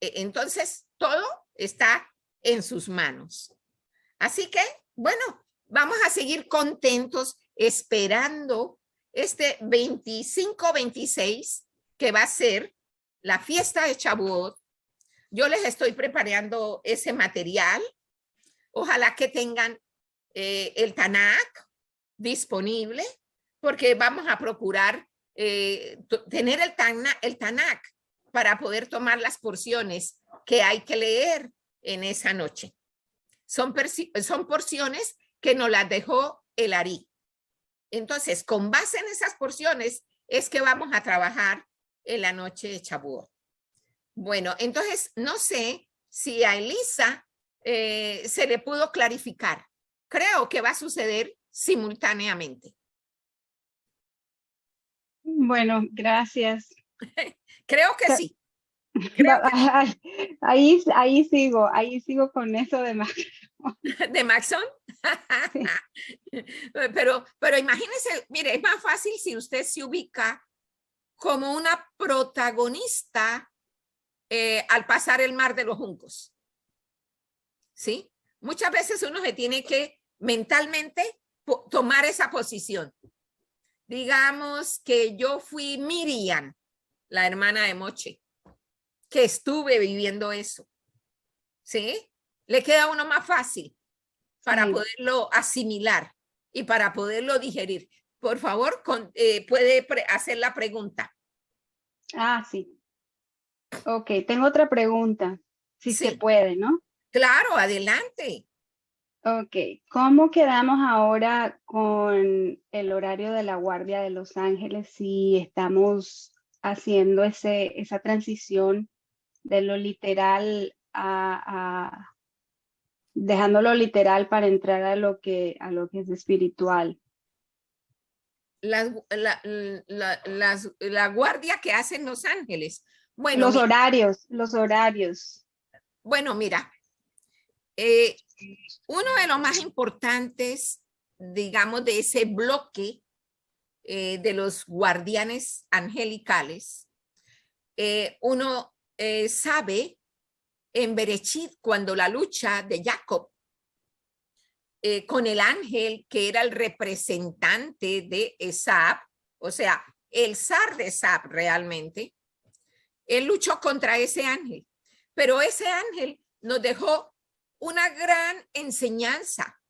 Speaker 1: Entonces, todo está en sus manos. Así que, bueno, vamos a seguir contentos esperando este 25-26, que va a ser la fiesta de Shavuot. Yo les estoy preparando ese material. Ojalá que tengan el Tanakh disponible, porque vamos a procurar tener el Tanakh para poder tomar las porciones que hay que leer en esa noche. Son porciones que nos las dejó el Ari. Entonces, con base en esas porciones es que vamos a trabajar en la noche de Shavuot. Bueno, entonces no sé si a Elisa se le pudo clarificar. Creo que va a suceder simultáneamente.
Speaker 2: Bueno, gracias.
Speaker 1: Creo que sí.
Speaker 2: Ahí sigo con eso de Maxon.
Speaker 1: ¿De Maxon?
Speaker 2: Sí.
Speaker 1: Pero imagínense, mire, es más fácil si usted se ubica como una protagonista al pasar el mar de los juncos. ¿Sí? Muchas veces uno se tiene que mentalmente tomar esa posición. Digamos que yo fui Miriam, la hermana de Moche, que estuve viviendo eso. ¿Sí? Le queda a uno más fácil para poderlo asimilar y para poderlo digerir. Por favor, puede hacer la pregunta.
Speaker 2: Ah, sí. Ok, tengo otra pregunta, si
Speaker 1: Sí.
Speaker 2: se puede, ¿no?
Speaker 1: Claro, adelante.
Speaker 2: Ok, ¿cómo quedamos ahora con el horario de la Guardia de Los Ángeles si estamos haciendo esa transición de lo literal dejándolo literal para entrar a lo que es espiritual?
Speaker 1: La guardia que hacen Los Ángeles. Bueno,
Speaker 2: Los horarios.
Speaker 1: Bueno, mira, uno de los más importantes, digamos, de ese bloque de los guardianes angelicales, uno sabe en Berechit, cuando la lucha de Jacob con el ángel que era el representante de Esab, o sea, el zar de Esab realmente, él luchó contra ese ángel, pero ese ángel nos dejó una gran enseñanza,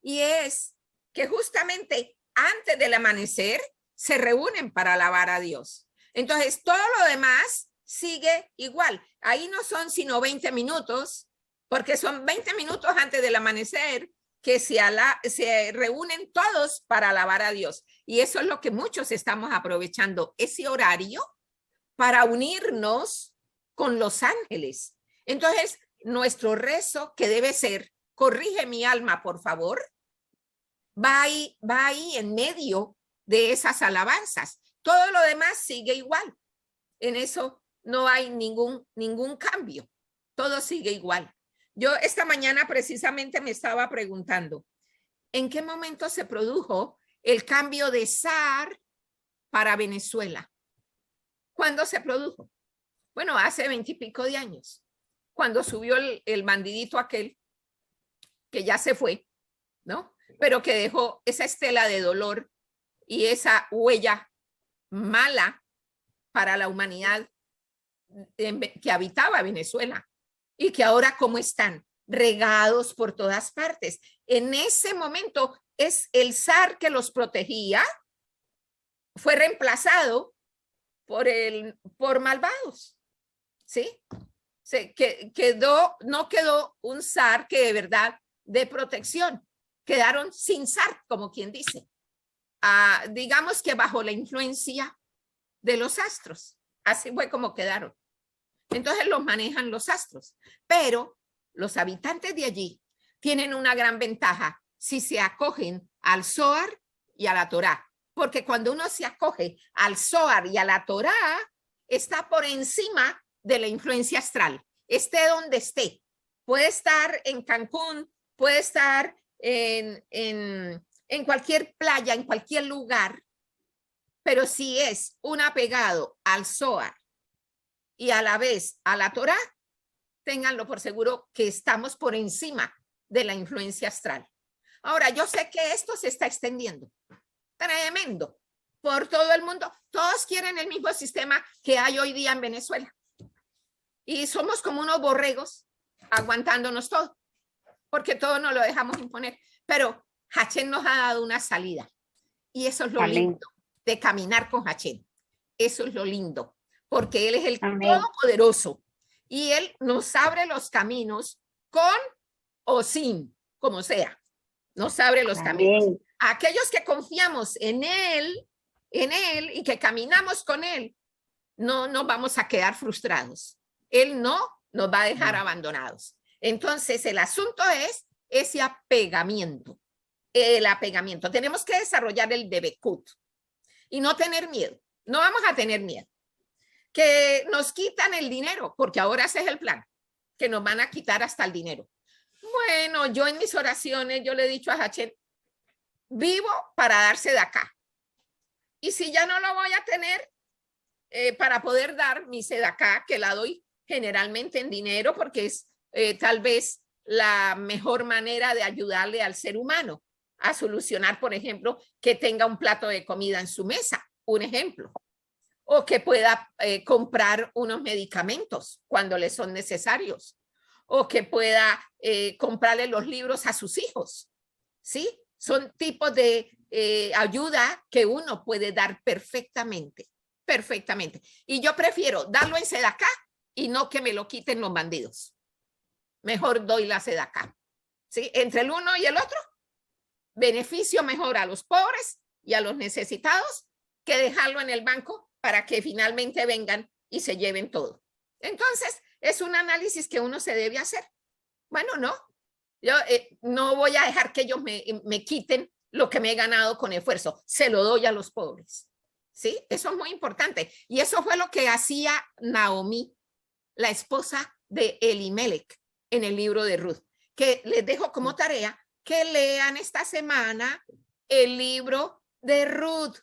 Speaker 1: y es que justamente antes del amanecer se reúnen para alabar a Dios. Entonces, todo lo demás sigue igual. Ahí no son sino 20 minutos, porque son 20 minutos antes del amanecer que se reúnen todos para alabar a Dios. Y eso es lo que muchos estamos aprovechando, ese horario, para unirnos con los ángeles. Entonces, nuestro rezo, que debe ser, corrige mi alma, por favor, va ahí en medio de esas alabanzas. Todo lo demás sigue igual. En eso no hay ningún cambio. Todo sigue igual. Yo esta mañana precisamente me estaba preguntando, ¿en qué momento se produjo el cambio de zar para Venezuela? ¿Cuándo se produjo? Bueno, hace 20 y pico de años, cuando subió el bandidito aquel, que ya se fue, ¿no? Pero que dejó esa estela de dolor y esa huella mala para la humanidad que habitaba Venezuela, y que ahora cómo están regados por todas partes. En ese momento es el zar que los protegía, fue reemplazado por malvados, ¿sí? No quedó un zar que de verdad dé protección, quedaron sin zar, como quien dice. Digamos que bajo la influencia de los astros, así fue como quedaron. Entonces los manejan los astros, pero los habitantes de allí tienen una gran ventaja si se acogen al Zohar y a la Torá, porque cuando uno se acoge al Zohar y a la Torá, está por encima de la influencia astral, esté donde esté. puede estar en Cancún, puede estar en cualquier playa, en cualquier lugar, pero si es un apegado al Zohar y a la vez a la Torá, ténganlo por seguro que estamos por encima de la influencia astral. Ahora, yo sé que esto se está extendiendo, tremendo, por todo el mundo. Todos quieren el mismo sistema que hay hoy día en Venezuela. Y somos como unos borregos aguantándonos todo, porque todo nos lo dejamos imponer. Pero Hachén nos ha dado una salida. Y eso es lo lindo de caminar con Hachén. Eso es lo lindo, porque Él es el Todopoderoso. Y Él nos abre los caminos con o sin, como sea. Nos abre los caminos. A aquellos que confiamos en Él y que caminamos con Él, no nos vamos a quedar frustrados. Él no nos va a dejar abandonados. Entonces, el asunto es ese apegamiento. El apegamiento. Tenemos que desarrollar el debekut y no tener miedo. No vamos a tener miedo. Que nos quitan el dinero, porque ahora ese es el plan, que nos van a quitar hasta el dinero. Bueno, yo en mis oraciones, yo le he dicho a Hachén, vivo para darse de acá. Y si ya no lo voy a tener para poder dar mi sedacá, que la doy generalmente en dinero, porque es tal vez la mejor manera de ayudarle al ser humano a solucionar, por ejemplo, que tenga un plato de comida en su mesa, un ejemplo, o que pueda comprar unos medicamentos cuando le son necesarios, o que pueda comprarle los libros a sus hijos, ¿sí? Son tipos de ayuda que uno puede dar perfectamente, perfectamente. Y yo prefiero darlo en sedacá y no que me lo quiten los bandidos. Mejor doy la sedacá, ¿sí? Entre el uno y el otro, beneficio mejor a los pobres y a los necesitados que dejarlo en el banco para que finalmente vengan y se lleven todo. Entonces, es un análisis que uno se debe hacer. Bueno, no, yo no voy a dejar que ellos me quiten lo que me he ganado con esfuerzo. Se lo doy a los pobres. ¿Sí? Eso es muy importante. Y eso fue lo que hacía Naomi, la esposa de Elimelech, en el libro de Ruth, que les dejo como tarea que lean esta semana el libro de Ruth.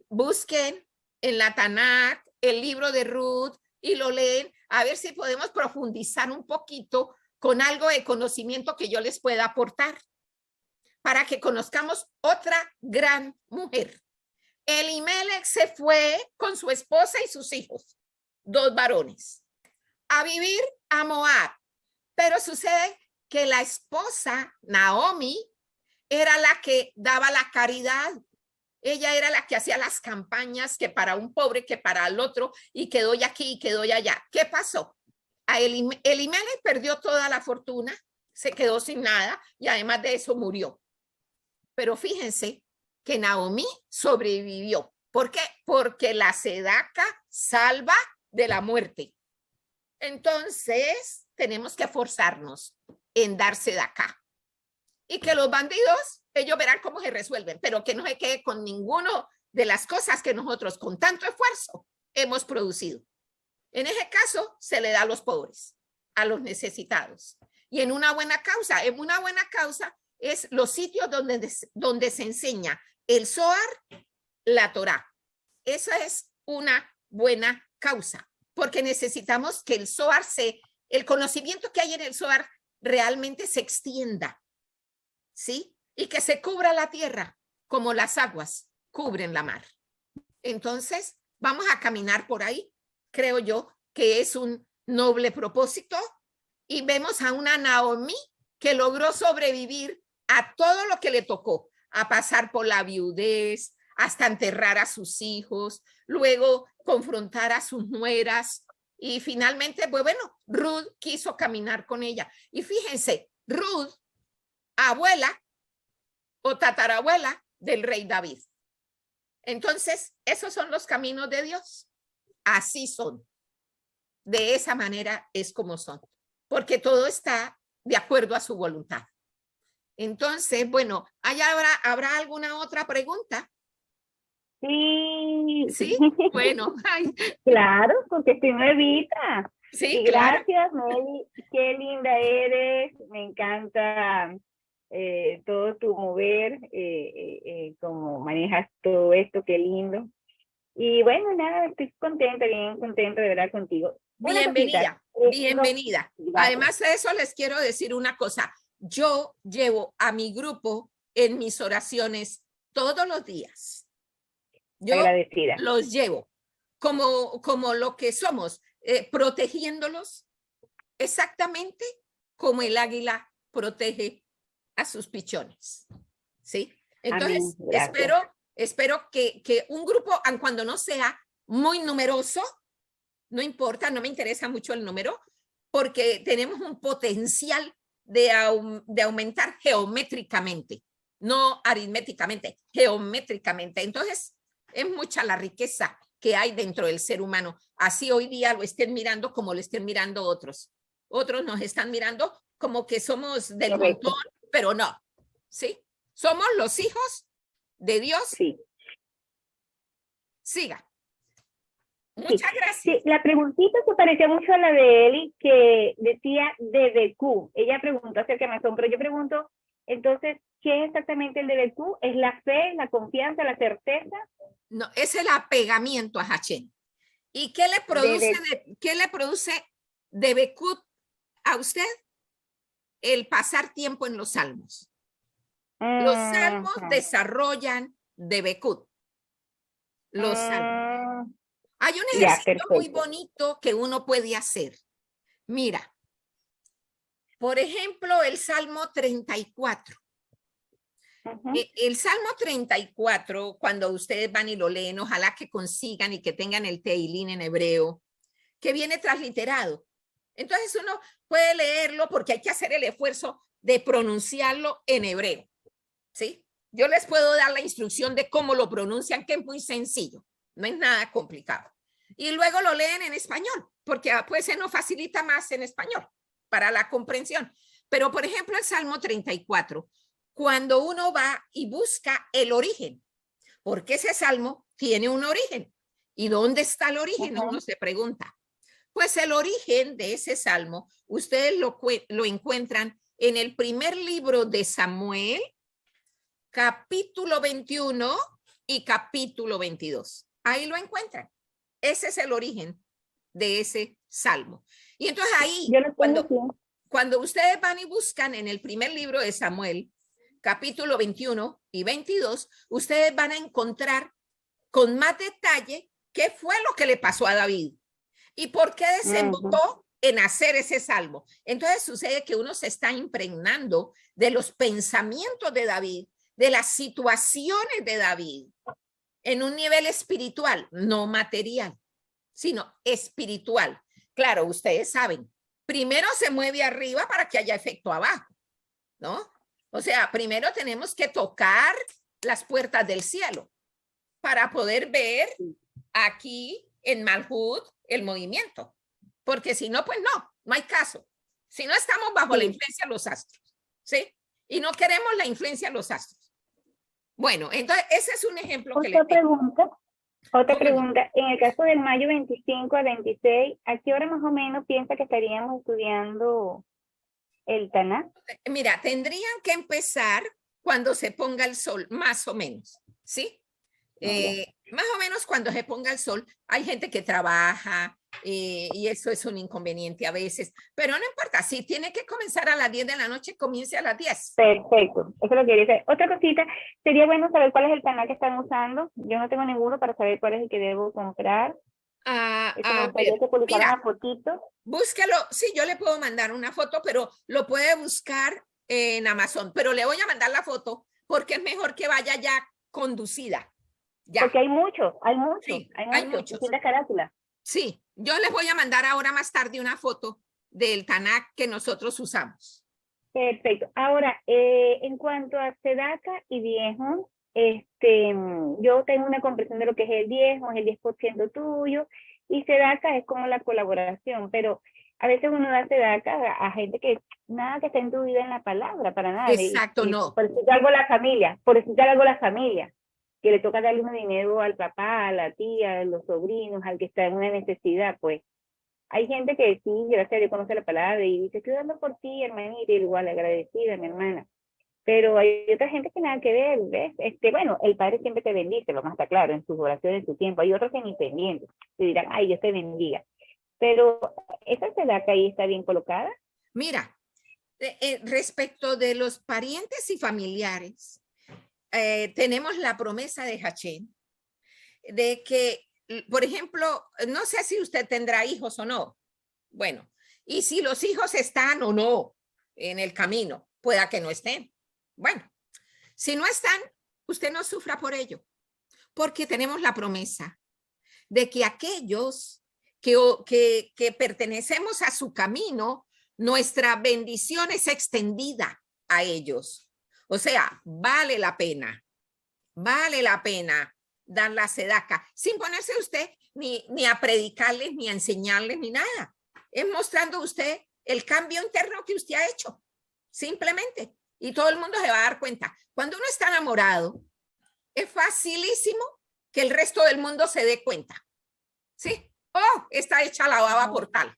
Speaker 1: Busquen en la Tanakh el libro de Ruth y lo leen, a ver si podemos profundizar un poquito con algo de conocimiento que yo les pueda aportar para que conozcamos otra gran mujer. Elimelech se fue con su esposa y sus hijos, 2 varones, a vivir a Moab, pero sucede que la esposa, Naomi, era la que daba la caridad. Ella era la que hacía las campañas, que para un pobre, que para el otro, y que doy aquí y que doy allá. ¿Qué pasó? Elimelech perdió toda la fortuna, se quedó sin nada y además de eso murió. Pero fíjense que Naomi sobrevivió. ¿Por qué? Porque la sedaca salva de la muerte. Entonces, tenemos que esforzarnos en dar sedaca. Y que los bandidos, ellos verán cómo se resuelven, pero que no se quede con ninguno de las cosas que nosotros con tanto esfuerzo hemos producido. En ese caso, se le da a los pobres, a los necesitados. Y en una buena causa es los sitios donde se enseña el Zohar, la Torá. Esa es una buena causa, porque necesitamos que el Zohar el conocimiento que hay en el Zohar realmente se extienda, ¿sí? Y que se cubra la tierra como las aguas cubren la mar. Entonces, vamos a caminar por ahí. Creo yo que es un noble propósito y vemos a una Naomi que logró sobrevivir a todo lo que le tocó, a pasar por la viudez, hasta enterrar a sus hijos, luego confrontar a sus nueras y finalmente, pues bueno, Ruth quiso caminar con ella. Y fíjense, Ruth, abuela o tatarabuela del rey David. Entonces, esos son los caminos de Dios. Así son. De esa manera es como son, porque todo está de acuerdo a su voluntad. Entonces, bueno, ¿habrá alguna otra pregunta?
Speaker 4: Sí.
Speaker 1: ¿Sí? Bueno. Ay.
Speaker 4: Claro, porque estoy nuevita.
Speaker 1: Sí,
Speaker 4: Y
Speaker 1: claro.
Speaker 4: gracias, Meli, qué linda eres, me encanta todo tu mover, cómo manejas todo esto, qué lindo. Y bueno, nada, estoy contenta, bien contenta de verdad contigo. Una cosita,
Speaker 1: Bienvenida,
Speaker 4: no,
Speaker 1: bienvenida.
Speaker 4: gracias.
Speaker 1: Además de eso, les quiero decir una cosa. Yo llevo a mi grupo en mis oraciones todos los días. Yo
Speaker 4: Agradecida.
Speaker 1: los llevo como lo que somos, protegiéndolos exactamente como el águila protege a sus pichones. ¿Sí? Entonces,
Speaker 4: Amén, gracias.
Speaker 1: espero que un grupo, aun cuando no sea muy numeroso, no importa, no me interesa mucho el número, porque tenemos un potencial de aumentar geométricamente, no aritméticamente, geométricamente. Entonces, es mucha la riqueza que hay dentro del ser humano. Así hoy día lo estén mirando como lo estén mirando otros. Otros nos están mirando como que somos del
Speaker 4: Correcto.
Speaker 1: montón, pero no, ¿sí? Somos los hijos de Dios.
Speaker 4: Sí.
Speaker 1: Siga.
Speaker 4: Sí,
Speaker 1: Muchas gracias.
Speaker 4: sí, la preguntita se parecía mucho a la de Eli, que decía DBQ. Ella preguntó acerca de Amazon, pero yo pregunto, entonces, ¿qué es exactamente el DBQ? ¿Es la fe, la confianza, la certeza?
Speaker 1: No, es el apegamiento a Hashem. ¿Y qué le produce Debekut a usted? El pasar tiempo en los salmos. Los salmos desarrollan Debekut. Los salmos. Hay un ejercicio muy bonito que uno puede hacer. Mira, por ejemplo, el Salmo 34. El Salmo 34, cuando ustedes van y lo leen, ojalá que consigan y que tengan el Teilín en hebreo, que viene transliterado. Entonces uno puede leerlo porque hay que hacer el esfuerzo de pronunciarlo en hebreo. ¿Sí? Yo les puedo dar la instrucción de cómo lo pronuncian, que es muy sencillo, no es nada complicado. Y luego lo leen en español, porque pues se nos facilita más en español para la comprensión. Pero, por ejemplo, el Salmo 34, cuando uno va y busca el origen, porque ese salmo tiene un origen. ¿Y dónde está el origen? Uno se pregunta. Pues el origen de ese salmo, ustedes lo encuentran en el primer libro de Samuel, capítulo 21 y capítulo 22. Ahí lo encuentran. Ese es el origen de ese salmo. Y entonces ahí, cuando ustedes van y buscan en el primer libro de Samuel, capítulo 21 y 22, ustedes van a encontrar con más detalle qué fue lo que le pasó a David y por qué desembocó en hacer ese salmo. Entonces sucede que uno se está impregnando de los pensamientos de David, de las situaciones de David, en un nivel espiritual, no material, sino espiritual. Claro, ustedes saben, primero se mueve arriba para que haya efecto abajo, ¿no? O sea, primero tenemos que tocar las puertas del cielo para poder ver aquí en Malhut el movimiento. Porque si no, pues no hay caso. Si no estamos bajo la influencia de los astros, ¿sí? Y no queremos la influencia de los astros. Bueno, entonces ese es un ejemplo que les digo.
Speaker 4: Otra pregunta, en el caso del mayo 25 a 26, ¿a qué hora más o menos piensa que estaríamos estudiando el Tanakh?
Speaker 1: Mira, tendrían que empezar cuando se ponga el sol, más o menos, ¿sí? Más o menos cuando se ponga el sol, hay gente que trabaja y eso es un inconveniente a veces, pero no importa, si tiene que comenzar a las 10 de la noche, comience a las 10.
Speaker 4: Perfecto, eso lo quería decir. Otra cosita, sería bueno saber cuál es el canal que están usando. Yo no tengo ninguno para saber cuál es el que debo comprar.
Speaker 1: Mira, búsquelo, sí, yo le puedo mandar una foto, pero lo puede buscar en Amazon, pero le voy a mandar la foto porque es mejor que vaya ya conducida. Ya.
Speaker 4: Porque hay muchos.
Speaker 1: Sí, hay muchos.
Speaker 4: Distintas carátulas.
Speaker 1: Sí, yo les voy a mandar ahora más tarde una foto del Tanakh que nosotros usamos.
Speaker 4: Perfecto. Ahora, en cuanto a Tzedaka y diezmo, yo tengo una comprensión de lo que es el diezmo, es el 10% tuyo, y Tzedaka es como la colaboración, pero a veces uno da Tzedaka a gente que nada que está intuida en la palabra, para nada.
Speaker 1: Exacto, no.
Speaker 4: Por decir algo la familia, que le toca darle un dinero al papá, a la tía, a los sobrinos, al que está en una necesidad, pues Hay gente que sí, gracias a Dios conoce la palabra y dice, estoy dando por ti, hermanita, y igual agradecida, mi hermana. Pero hay otra gente que nada que ver, ¿ves? Bueno, el Padre siempre te bendice, lo más está claro, en sus oraciones, en su tiempo. Hay otros que ni pendientes, te dirán, ay, Dios te bendiga. Pero esa sedaca ahí está bien colocada.
Speaker 1: Mira, respecto de los parientes y familiares, tenemos la promesa de Hachén de que, por ejemplo, no sé si usted tendrá hijos o no. Bueno, y si los hijos están o no en el camino, pueda que no estén. Bueno, si no están, usted no sufra por ello, porque tenemos la promesa de que aquellos que pertenecemos a su camino, nuestra bendición es extendida a ellos. O sea, vale la pena dar la sedaca, sin ponerse usted ni a predicarles, ni a enseñarles, ni nada. Es mostrando usted el cambio interno que usted ha hecho, simplemente. Y todo el mundo se va a dar cuenta. Cuando uno está enamorado, es facilísimo que el resto del mundo se dé cuenta. ¿Sí? Oh, está hecha la baba por tal.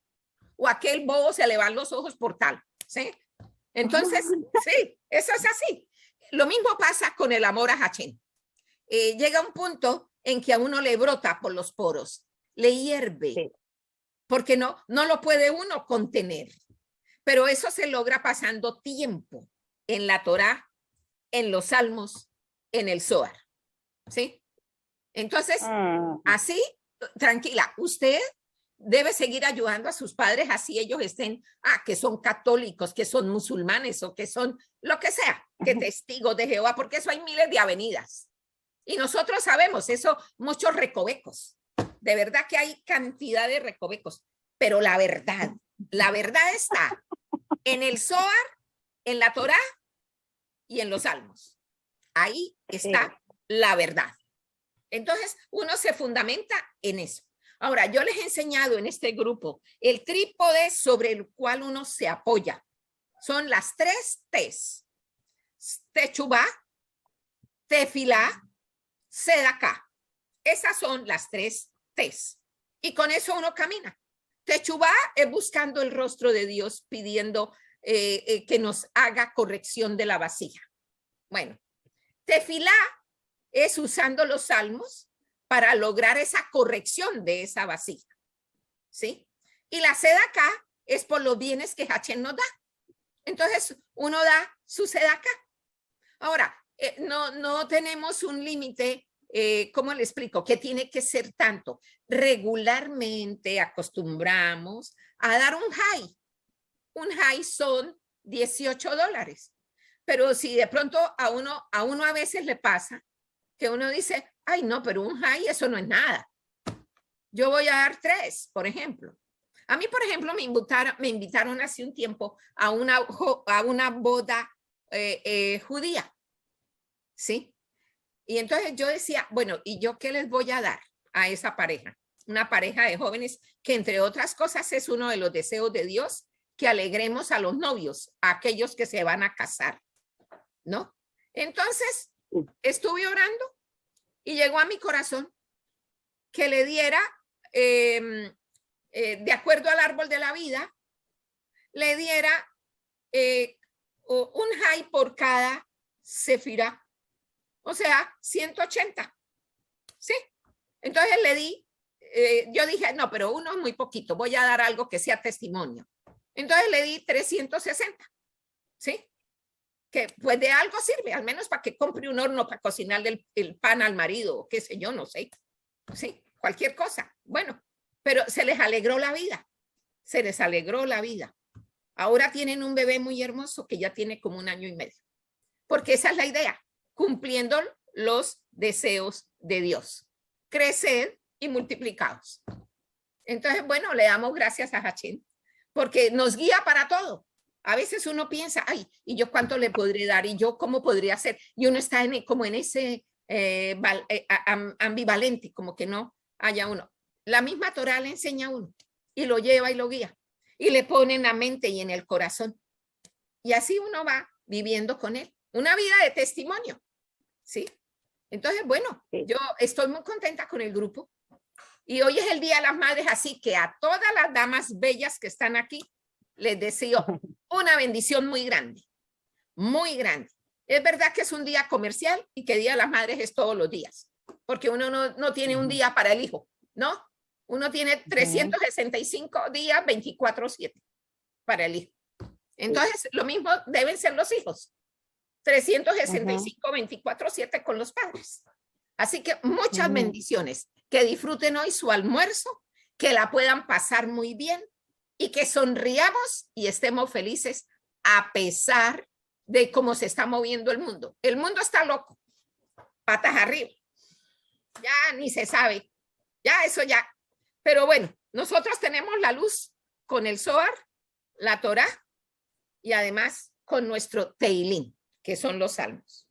Speaker 1: O aquel bobo se le van los ojos por tal. ¿Sí? Entonces, sí, eso es así. Lo mismo pasa con el amor a Hachén. Llega un punto en que a uno le brota por los poros, le hierve, sí, porque no lo puede uno contener. Pero eso se logra pasando tiempo en la Torá, en los Salmos, en el Zohar. ¿Sí? Entonces, así, tranquila, usted debe seguir ayudando a sus padres, así ellos estén, que son católicos, que son musulmanes o que son lo que sea, que testigos de Jehová, porque eso hay miles de avenidas. Y nosotros sabemos eso, muchos recovecos. De verdad que hay cantidad de recovecos, pero la verdad está en el Zohar, en la Torá y en los Salmos. Ahí está la verdad. Entonces, uno se fundamenta en eso. Ahora, yo les he enseñado en este grupo el trípode sobre el cual uno se apoya. Son las 3 T's. Techubá, tefilá, sedaká. Esas son las 3 T's. Y con eso uno camina. Techubá es buscando el rostro de Dios, pidiendo que nos haga corrección de la vasija. Bueno, tefilá es usando los salmos para lograr esa corrección de esa vasija. ¿Sí? Y la sedaká es por los bienes que Hachén nos da. Entonces, uno da su sedaká. Ahora, no tenemos un límite, ¿cómo le explico? Que tiene que ser tanto. Regularmente acostumbramos a dar un high. Un high son $18. Pero si de pronto a uno a veces le pasa que uno dice, ay no, pero un high eso no es nada. Yo voy a dar 3, por ejemplo. A mí, por ejemplo, me invitaron hace un tiempo a una boda judía. ¿Sí? Y entonces yo decía, bueno, ¿y yo qué les voy a dar a esa pareja? Una pareja de jóvenes que, entre otras cosas, es uno de los deseos de Dios, que alegremos a los novios, a aquellos que se van a casar, ¿no? Entonces, estuve orando y llegó a mi corazón que le diera, de acuerdo al árbol de la vida, le diera un high por cada sefirá. O sea, 180. ¿Sí? Entonces le di, yo dije, no, pero uno es muy poquito, voy a dar algo que sea testimonio. Entonces le di 360. ¿Sí? Que pues de algo sirve, al menos para que compre un horno para cocinar el pan al marido, o qué sé yo, no sé. ¿Sí? Cualquier cosa. Bueno, pero se les alegró la vida. Se les alegró la vida. Ahora tienen un bebé muy hermoso que ya tiene como 1 año y medio. Porque esa es la idea. Cumpliendo los deseos de Dios. Creced y multiplicados. Entonces, bueno, le damos gracias a Hachén, porque nos guía para todo. A veces uno piensa, ay, ¿y yo cuánto le podré dar? ¿Y yo cómo podría hacer? Y uno está como en ese ambivalente, como que no haya uno. La misma Torá le enseña a uno y lo lleva y lo guía. Y le pone en la mente y en el corazón. Y así uno va viviendo con él. Una vida de testimonio, ¿sí? Entonces, bueno, yo estoy muy contenta con el grupo. Y hoy es el Día de las Madres, así que a todas las damas bellas que están aquí, les deseo una bendición muy grande, muy grande. Es verdad que es un día comercial y que Día de las Madres es todos los días, porque uno no tiene un día para el hijo, ¿no? Uno tiene 365 días, 24/7 para el hijo. Entonces, lo mismo deben ser los hijos. 365, 24/7 con los padres. Así que muchas bendiciones. Que disfruten hoy su almuerzo, que la puedan pasar muy bien y que sonriamos y estemos felices a pesar de cómo se está moviendo el mundo. El mundo está loco, patas arriba. Ya ni se sabe, ya eso ya. Pero bueno, nosotros tenemos la luz con el Zohar, la Torá y además con nuestro Teilín, que son los salmos.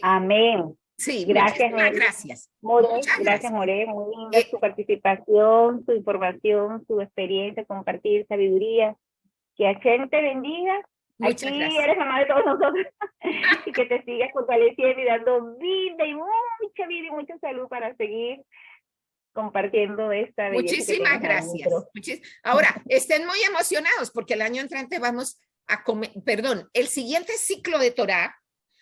Speaker 4: Amén.
Speaker 1: Sí,
Speaker 4: gracias.
Speaker 1: Gracias.
Speaker 4: Gracias, More. Muy linda su participación, su información, su experiencia, compartir sabiduría. Que Hashem te bendiga.
Speaker 1: Muchas
Speaker 4: Aquí
Speaker 1: gracias.
Speaker 4: eres mamá de todos nosotros. Y que te sigas fortaleciendo y dando vida y mucha salud para seguir compartiendo esta belleza.
Speaker 1: Muchísimas gracias. Ahora, estén muy emocionados porque el año entrante vamos a el siguiente ciclo de Torá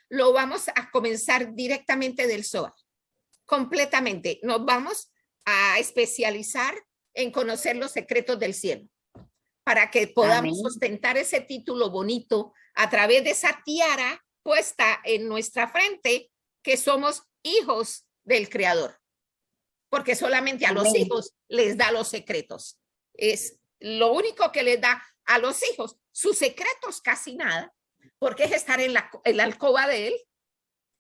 Speaker 1: lo vamos a comenzar directamente del Zohar, completamente. Nos vamos a especializar en conocer los secretos del cielo para que podamos sustentar ese título bonito a través de esa tiara puesta en nuestra frente, que somos hijos del Creador, porque solamente a los hijos les da los secretos. Es lo único que les da a los hijos, sus secretos casi nada, porque es estar en la alcoba de él,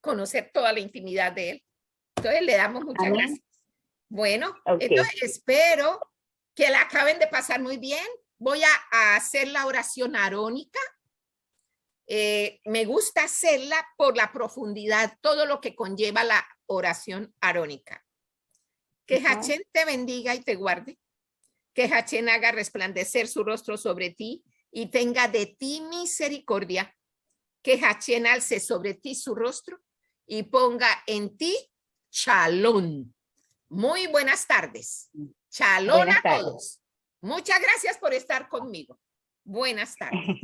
Speaker 1: conocer toda la intimidad de él. Entonces le damos muchas gracias. Bueno, entonces espero que la acaben de pasar muy bien. Voy a hacer la oración arónica. Me gusta hacerla por la profundidad, todo lo que conlleva la oración arónica. Que Hashem te bendiga y te guarde. Que Hashem haga resplandecer su rostro sobre ti y tenga de ti misericordia. Que Hashem alce sobre ti su rostro y ponga en ti shalom. Muy buenas tardes. Shalom a todos. Muchas gracias por estar conmigo. Buenas tardes.